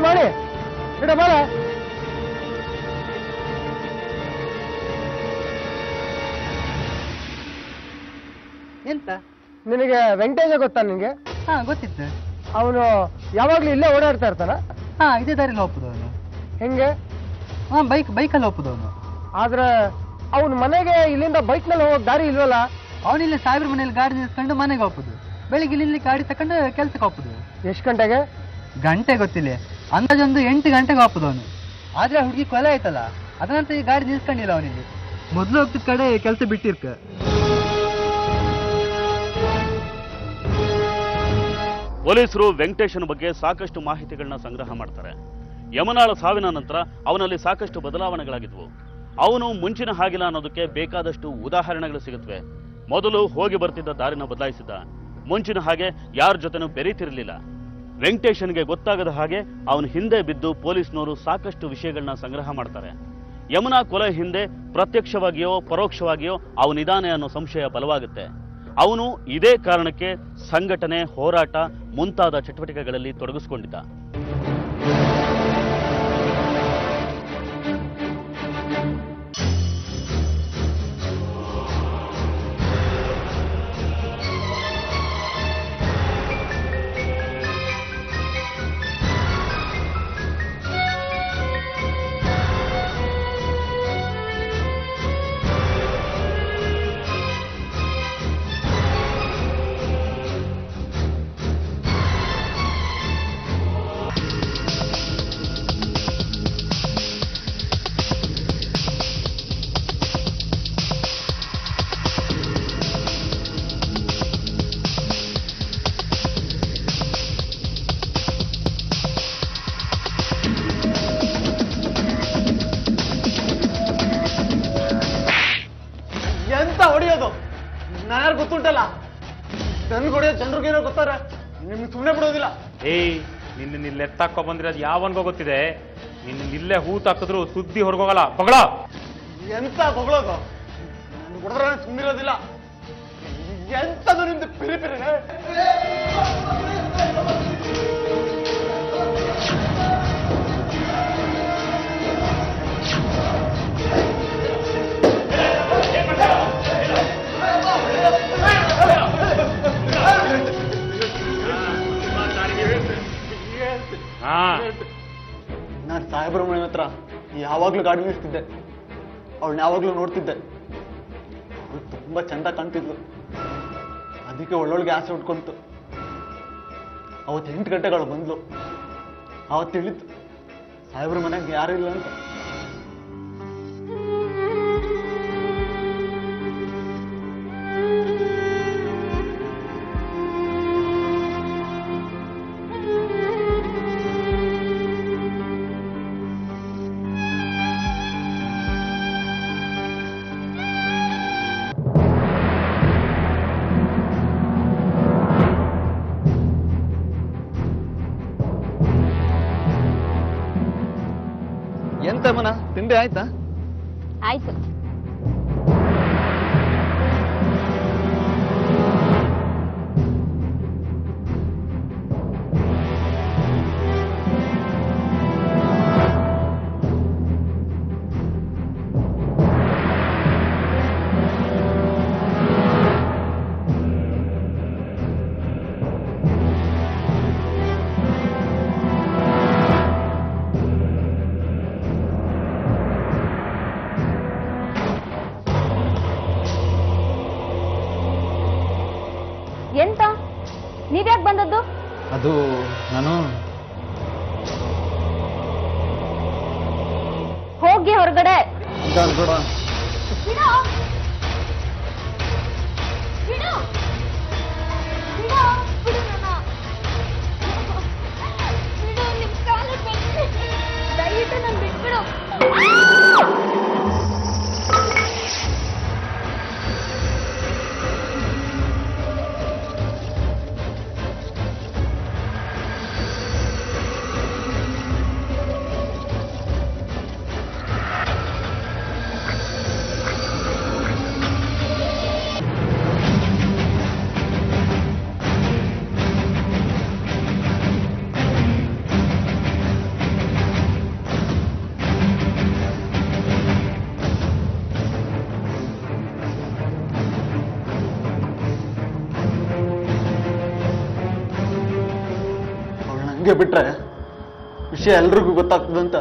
ಮಾಡಿ ಇಡ ಬಾಳ. ಎಂತ ನಿನಗೆ ವೆಂಕಟೇಶ ಗೊತ್ತಾ? ನಿನಗೆ? ಹಾ ಗೊತ್ತಿತ್ತು. ಅವನು ಯಾವಾಗ್ಲೂ ಇಲ್ಲೇ ಓಡಾಡ್ತಾ ಇರ್ತಾನ? ಹಾ ಇದೇ ದಾರಿಲಿ ಹೋಗ್ಬೋದು ಅವನು. ಹೆಂಗೆ? ಹಾ ಬೈಕಲ್ಲಿ ಹೋಗ್ಬೋದು ಅವನು. ಆದ್ರೆ ಅವನ ಮನೆಗೆ ಇಲ್ಲಿಂದ ಬೈಕ್ ನಲ್ಲಿ ಹೋಗೋಕ್ ದಾರಿ ಇಲ್ವಲ್ಲ? ಅವನಿಲ್ಲ ಸಾಹೇಬ್ರ ಮನೇಲಿ ಗಾಡಿ ನಿಲ್ಸ್ಕೊಂಡು ಮನೆಗೆ ಹೋಗ್ಬೋದು. ಬೆಳಿಗ್ಗೆ ಇಲ್ಲಿ ಗಾಡಿ ತಕೊಂಡು ಕೆಲ್ಸಕ್ಕೆ ಹೋಗ್ಬೋದು. ಎಷ್ಟು ಗಂಟೆಗೆ? ಗಂಟೆ ಗೊತ್ತಿಲ್ಲ, ಅಂದಾಜೊಂದು 8 ಗಂಟೆಗೆ ಹೋಗ್ಬೋದು ಅವನು. ಆದ್ರೆ ಹುಡುಗಿ ಕೊಲೆ ಆಯ್ತಲ್ಲ, ಅದನ್ನಂತ ಈ ಗಾಡಿ ನಿಲ್ಸ್ಕೊಂಡಿಲ್ಲ ಅವನಿಲ್ಲಿ. ಮೊದ್ಲು ಹೋಗ್ತಿದ್ದ ಕಡೆ ಕೆಲಸ ಬಿಟ್ಟಿರ್ಕ. ಪೊಲೀಸರು ವೆಂಕಟೇಶನ ಬಗ್ಗೆ ಸಾಕಷ್ಟು ಮಾಹಿತಿಗಳನ್ನ ಸಂಗ್ರಹ ಮಾಡ್ತಾರೆ. ಯಮನಾಳ ಸಾವಿನ ನಂತರ ಅವನಲ್ಲಿ ಸಾಕಷ್ಟು ಬದಲಾವಣೆಗಳಾಗಿದ್ವು. ಅವನು ಮುಂಚಿನ ಹಾಗಿಲ್ಲ ಅನ್ನೋದಕ್ಕೆ ಬೇಕಾದಷ್ಟು ಉದಾಹರಣೆಗಳು ಸಿಗುತ್ತವೆ. ಮೊದಲು ಹೋಗಿ ಬರ್ತಿದ್ದ ದಾರಿನ ಬದಲಾಯಿಸಿದ್ದ. ಮುಂಚಿನ ಹಾಗೆ ಯಾರ ಜೊತೆನೂ ಬೆರೀತಿರ್ಲಿಲ್ಲ. ವೆಂಕಟೇಶನ್ಗೆ ಗೊತ್ತಾಗದ ಹಾಗೆ ಅವನ ಹಿಂದೆ ಬಿದ್ದು ಪೊಲೀಸ್ನವರು ಸಾಕಷ್ಟು ವಿಷಯಗಳನ್ನ ಸಂಗ್ರಹ ಮಾಡ್ತಾರೆ. ಯಮುನಾ ಕೊಲೆ ಹಿಂದೆ ಪ್ರತ್ಯಕ್ಷವಾಗಿಯೋ ಪರೋಕ್ಷವಾಗಿಯೋ ಅವನಿದಾನೆ ಅನ್ನೋ ಸಂಶಯ ಬಲವಾಗುತ್ತೆ. ಅವನು ಇದೇ ಕಾರಣಕ್ಕೆ ಸಂಘಟನೆ, ಹೋರಾಟ ಮುಂತಾದ ಚಟುವಟಿಕೆಗಳಲ್ಲಿ ತೊಡಗಿಸಿಕೊಂಡಿದ್ದ. ಹೊಡಿಯೋದು ನಾನು ಗೊತ್ತುಂಟಲ್ಲ, ನನ್ಗೆ ಹೊಡೆಯೋದು ಜನರಿಗೇನೋ ಗೊತ್ತಾರೆ, ನಿಮ್ಗೆ ಸುಮ್ಮನೆ ಬಿಡೋದಿಲ್ಲ. ನಿನ್ನ ಇಲ್ಲಿ ಎತ್ತಾಕೊ ಬಂದಿರೋದು ಯಾವನ್ಗೋ ಗೊತ್ತಿದೆ. ನಿನ್ನ ಇಲ್ಲೇ ಹೂತ್ ಹಾಕಿದ್ರು ಸುದ್ದಿ ಹೊರಗೋಗಲ್ಲ. ಪಗಳ ಎಂತ ಹೊಗಳೋದು? ನನ್ ಹೊಡೆದ್ರೆ ಸುಮ್ಮನಿರೋದಿಲ್ಲ. ಎಂತದು ನಿಮ್ದು ಪಿರಿ ಪಿರಿನೇ? ನಾನು ಸಾಹೇಬ್ರ ಮನೆ ಹತ್ರ ಯಾವಾಗ್ಲೂ ಗಾಡಿ ನಿಲ್ಲಿಸ್ತಿದ್ದೆ. ಅವಳನ್ನ ಯಾವಾಗ್ಲೂ ನೋಡ್ತಿದ್ದೆ. ಅವಳು ತುಂಬಾ ಚಂದ ಕಾಣ್ತಿದ್ಲು. ಅದಕ್ಕೆ ಒಳ್ಳೊಳ್ಗೆ ಆಸೆ ಉಟ್ಕೊಂತು. ಅವತ್ತು 8 ಗಂಟೆಗಳು ಬಂದ್ಲು. ಅವತ್ತು ತಿಳಿತು ಸಾಹೇಬ್ರ ಮನೆಗೆ ಯಾರು ಇಲ್ಲ ಅಂತ. ಎಂತ ಮನ ತಿಂಡಿ ಆಯ್ತಾ? ಆಯ್ತು. ಎಂತ ನೀವ್ಯಾಕೆ ಬಂದದ್ದು? ಅದು ನಾನು ಹೋಗಿ ಹೊರಗಡೆ. ದಯವಿಟ್ಟು ನನ್ ಬಿಟ್ಬಿಡು. ಹಂಗೆ ಬಿಟ್ರೆ ವಿಷಯ ಎಲ್ರಿಗೂ ಗೊತ್ತಾಗ್ತದಂತ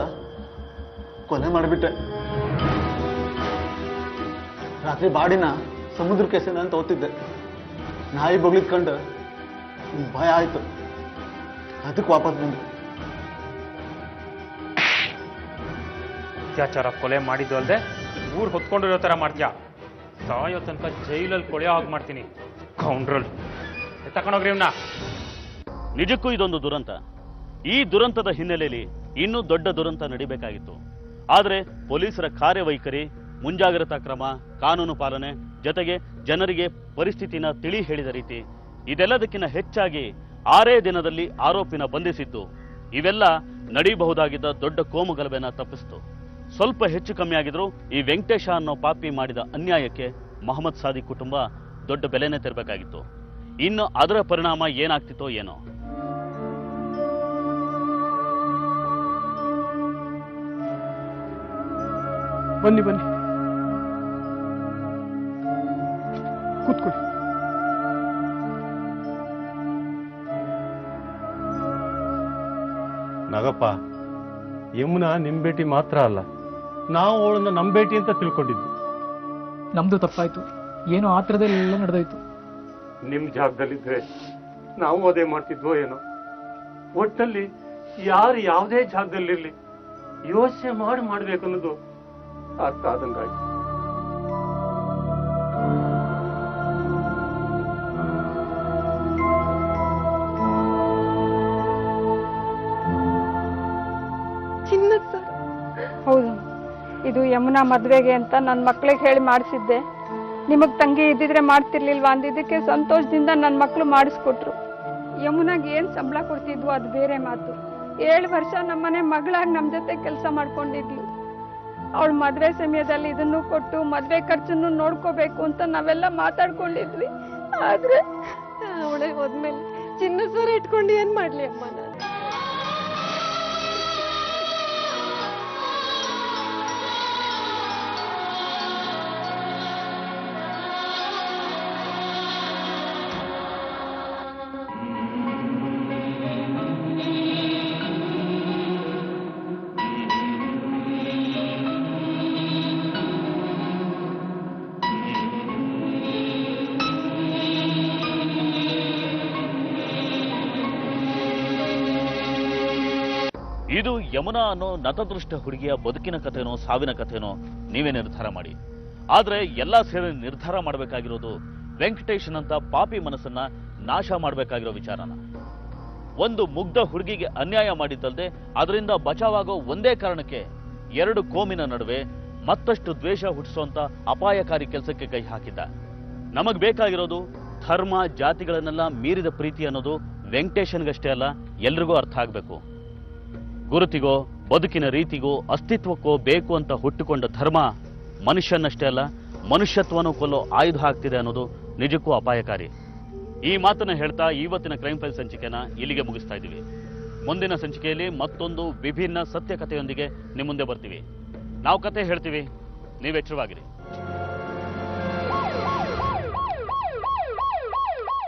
ಕೊಲೆ ಮಾಡಿಬಿಟ್ಟೆ. ರಾತ್ರಿ ಬಾಡಿನ ಸಮುದ್ರಕ್ಕೆ ಎಸೆನ ಅಂತ ಓದ್ತಿದ್ದೆ. ನಾಯಿ ಬೊಗಳಿದ್ಕೊಂಡು ಭಯ ಆಯ್ತು, ಅದಕ್ಕೆ ವಾಪಸ್ ಬಂದೆ. ಅತ್ಯಾಚಾರ ಕೊಲೆ ಮಾಡಿದ್ದು ಅಲ್ಲದೆ ಊರು ಹೊತ್ಕೊಂಡಿರೋ ಥರ ಮಾಡ್ತೀಯಾ? ಸಾಯೋ ತನಕ ಜೈಲಲ್ಲಿ ಕೊಳೆಯೋ ಹಾಗೆ ಮಾಡ್ತೀನಿ. ಕೌಂಡ್ರಲ್ ತಕೊಂಡೋಗ್ರಿ ಇವ್ನ. ನಿಜಕ್ಕೂ ಇದೊಂದು ದುರಂತ. ಈ ದುರಂತದ ಹಿನ್ನೆಲೆಯಲ್ಲಿ ಇನ್ನೂ ದೊಡ್ಡ ದುರಂತ ನಡಿಬೇಕಾಗಿತ್ತು. ಆದರೆ ಪೊಲೀಸರ ಕಾರ್ಯವೈಖರಿ, ಮುಂಜಾಗ್ರತಾ ಕ್ರಮ, ಕಾನೂನು ಪಾಲನೆ ಜೊತೆಗೆ ಜನರಿಗೆ ಪರಿಸ್ಥಿತಿನ ತಿಳಿ ಹೇಳಿದ ರೀತಿ, ಇದೆಲ್ಲದಕ್ಕಿಂತ ಹೆಚ್ಚಾಗಿ 6 ದಿನದಲ್ಲಿ ಆರೋಪಿನ ಬಂಧಿಸಿದ್ದು, ಇವೆಲ್ಲ ನಡೀಬಹುದಾಗಿದ್ದ ದೊಡ್ಡ ಕೋಮುಗಲಭೆನ ತಪ್ಪಿಸಿತು. ಸ್ವಲ್ಪ ಹೆಚ್ಚು ಕಮ್ಮಿ ಆಗಿದ್ರು ಈ ವೆಂಕಟೇಶ ಅನ್ನೋ ಪಾಪಿ ಮಾಡಿದ ಅನ್ಯಾಯಕ್ಕೆ ಮೊಹಮ್ಮದ್ ಸಾದಿಕ್ ಕುಟುಂಬ ದೊಡ್ಡ ಬೆಲೆನೇ ತೆರಬೇಕಾಗಿತ್ತು. ಇನ್ನು ಅದರ ಪರಿಣಾಮ ಏನಾಗ್ತಿತ್ತೋ ಏನೋ. ಬನ್ನಿ ಬನ್ನಿ ಕೂತ್ಕೊಳ್ಳಿ. ನಾಗಪ್ಪ, ಯಮುನಾ ನಿಮ್ ಭೇಟಿ ಮಾತ್ರ ಅಲ್ಲ, ನಾವು ಅವಳನ್ನ ನಮ್ ಭೇಟಿ ಅಂತ ತಿಳ್ಕೊಂಡಿದ್ವಿ. ನಮ್ದು ತಪ್ಪಾಯ್ತು, ಏನೋ ಆತ್ರದಲ್ಲಿ ಎಲ್ಲ ನಡೆದೋಯ್ತು. ನಿಮ್ ಜಾಗದಲ್ಲಿದ್ರೆ ನಾವು ಅದೇ ಮಾಡ್ತಿದ್ವೋ ಏನೋ. ಒಟ್ಟಲ್ಲಿ ಯಾರು ಯಾವುದೇ ಜಾಗದಲ್ಲಿರ್ಲಿ ಯೋಚನೆ ಮಾಡ್ಬೇಕು ಅನ್ನೋದು ಅರ್ಥ ಆದಂಗಾಯ್ತು. ಹೌದು, ಇದು ಯಮುನಾ ಮದ್ವೆಗೆ ಅಂತ ನನ್ನ ಮಕ್ಳಿಗೆ ಹೇಳಿ ಮಾಡಿಸಿದ್ದೆ. ನಿಮಗ್ ತಂಗಿ ಇದ್ದಿದ್ರೆ ಮಾಡ್ತಿರ್ಲಿಲ್ವಾ ಅಂದಿದ್ದಕ್ಕೆ ಸಂತೋಷದಿಂದ ನನ್ನ ಮಕ್ಳು ಮಾಡಿಸ್ಕೊಟ್ರು. ಯಮುನಾಗ್ ಏನ್ ಸಂಬಳ ಕೊಡ್ತಿದ್ವು ಅದು ಬೇರೆ ಮಾತು. 7 ವರ್ಷ ನಮ್ಮನೆ ಮಗಳಾಗಿ ನಮ್ ಜೊತೆ ಕೆಲಸ ಮಾಡ್ಕೊಂಡಿದ್ಲು. ಅವಳ ಮದ್ವೆ ಸಮಯದಲ್ಲಿ ಇದನ್ನು ಕೊಟ್ಟು ಮದ್ವೆ ಖರ್ಚನ್ನು ನೋಡ್ಕೋಬೇಕು ಅಂತ ನಾವೆಲ್ಲ ಮಾತಾಡ್ಕೊಂಡಿದ್ವಿ. ಆದ್ರೆ ಅವಳೆ ಹೋದ್ಮೇಲೆ ಚಿನ್ನ ಸರ ಇಟ್ಕೊಂಡು ಏನ್ ಮಾಡ್ಲಿ ಅಮ್ಮ ನಾನು. ಇದು ಯಮುನಾ ಅನ್ನೋ ನತದೃಷ್ಟ ಹುಡುಗಿಯ ಬದುಕಿನ ಕಥೆನೋ ಸಾವಿನ ಕಥೆನೋ ನೀವೇ ನಿರ್ಧಾರ ಮಾಡಿ. ಆದ್ರೆ ಎಲ್ಲಾ ಸೇರಿ ನಿರ್ಧಾರ ಮಾಡಬೇಕಾಗಿರೋದು ವೆಂಕಟೇಶನ್ ಅಂತ ಪಾಪಿ ಮನಸ್ಸನ್ನ ನಾಶ ಮಾಡಬೇಕಾಗಿರೋ ವಿಚಾರನ. ಒಂದು ಮುಗ್ಧ ಹುಡುಗಿಗೆ ಅನ್ಯಾಯ ಮಾಡಿದ್ದಲ್ಲದೆ ಅದರಿಂದ ಬಚಾವಾಗೋ ಒಂದೇ ಕಾರಣಕ್ಕೆ 2 ಕೋಮಿನ ನಡುವೆ ಮತ್ತಷ್ಟು ದ್ವೇಷ ಹುಟ್ಟಿಸುವಂತ ಅಪಾಯಕಾರಿ ಕೆಲಸಕ್ಕೆ ಕೈ ಹಾಕಿದ್ದ. ನಮಗ್ ಬೇಕಾಗಿರೋದು ಧರ್ಮ ಜಾತಿಗಳನ್ನೆಲ್ಲ ಮೀರಿದ ಪ್ರೀತಿ ಅನ್ನೋದು ವೆಂಕಟೇಶನ್ಗಷ್ಟೇ ಅಲ್ಲ, ಎಲ್ರಿಗೂ ಅರ್ಥ ಆಗ್ಬೇಕು. ಗುರುತಿಗೋ ಬದುಕಿನ ರೀತಿಗೋ ಅಸ್ತಿತ್ವಕ್ಕೋ ಬೇಕು ಅಂತ ಹುಟ್ಟುಕೊಂಡ ಧರ್ಮ ಮನುಷ್ಯನಷ್ಟೇ ಅಲ್ಲ, ಮನುಷ್ಯತ್ವನೂ ಕೊಲ್ಲೋ ಆಯುಧ ಆಗ್ತಿದೆ ಅನ್ನೋದು ನಿಜಕ್ಕೂ ಅಪಾಯಕಾರಿ. ಈ ಮಾತನ್ನ ಹೇಳ್ತಾ ಇವತ್ತಿನ ಕ್ರೈಮ್ ಫೈಲ್ ಸಂಚಿಕೆನ ಇಲ್ಲಿಗೆ ಮುಗಿಸ್ತಾ ಇದ್ದೀವಿ. ಮುಂದಿನ ಸಂಚಿಕೆಯಲ್ಲಿ ಮತ್ತೊಂದು ವಿಭಿನ್ನ ಸತ್ಯ ಕಥೆಯೊಂದಿಗೆ ನಿಮ್ಮ ಮುಂದೆ ಬರ್ತೀವಿ. ನಾವು ಕತೆ ಹೇಳ್ತೀವಿ, ನೀವು ಎಚ್ಚರವಾಗಿರಿ.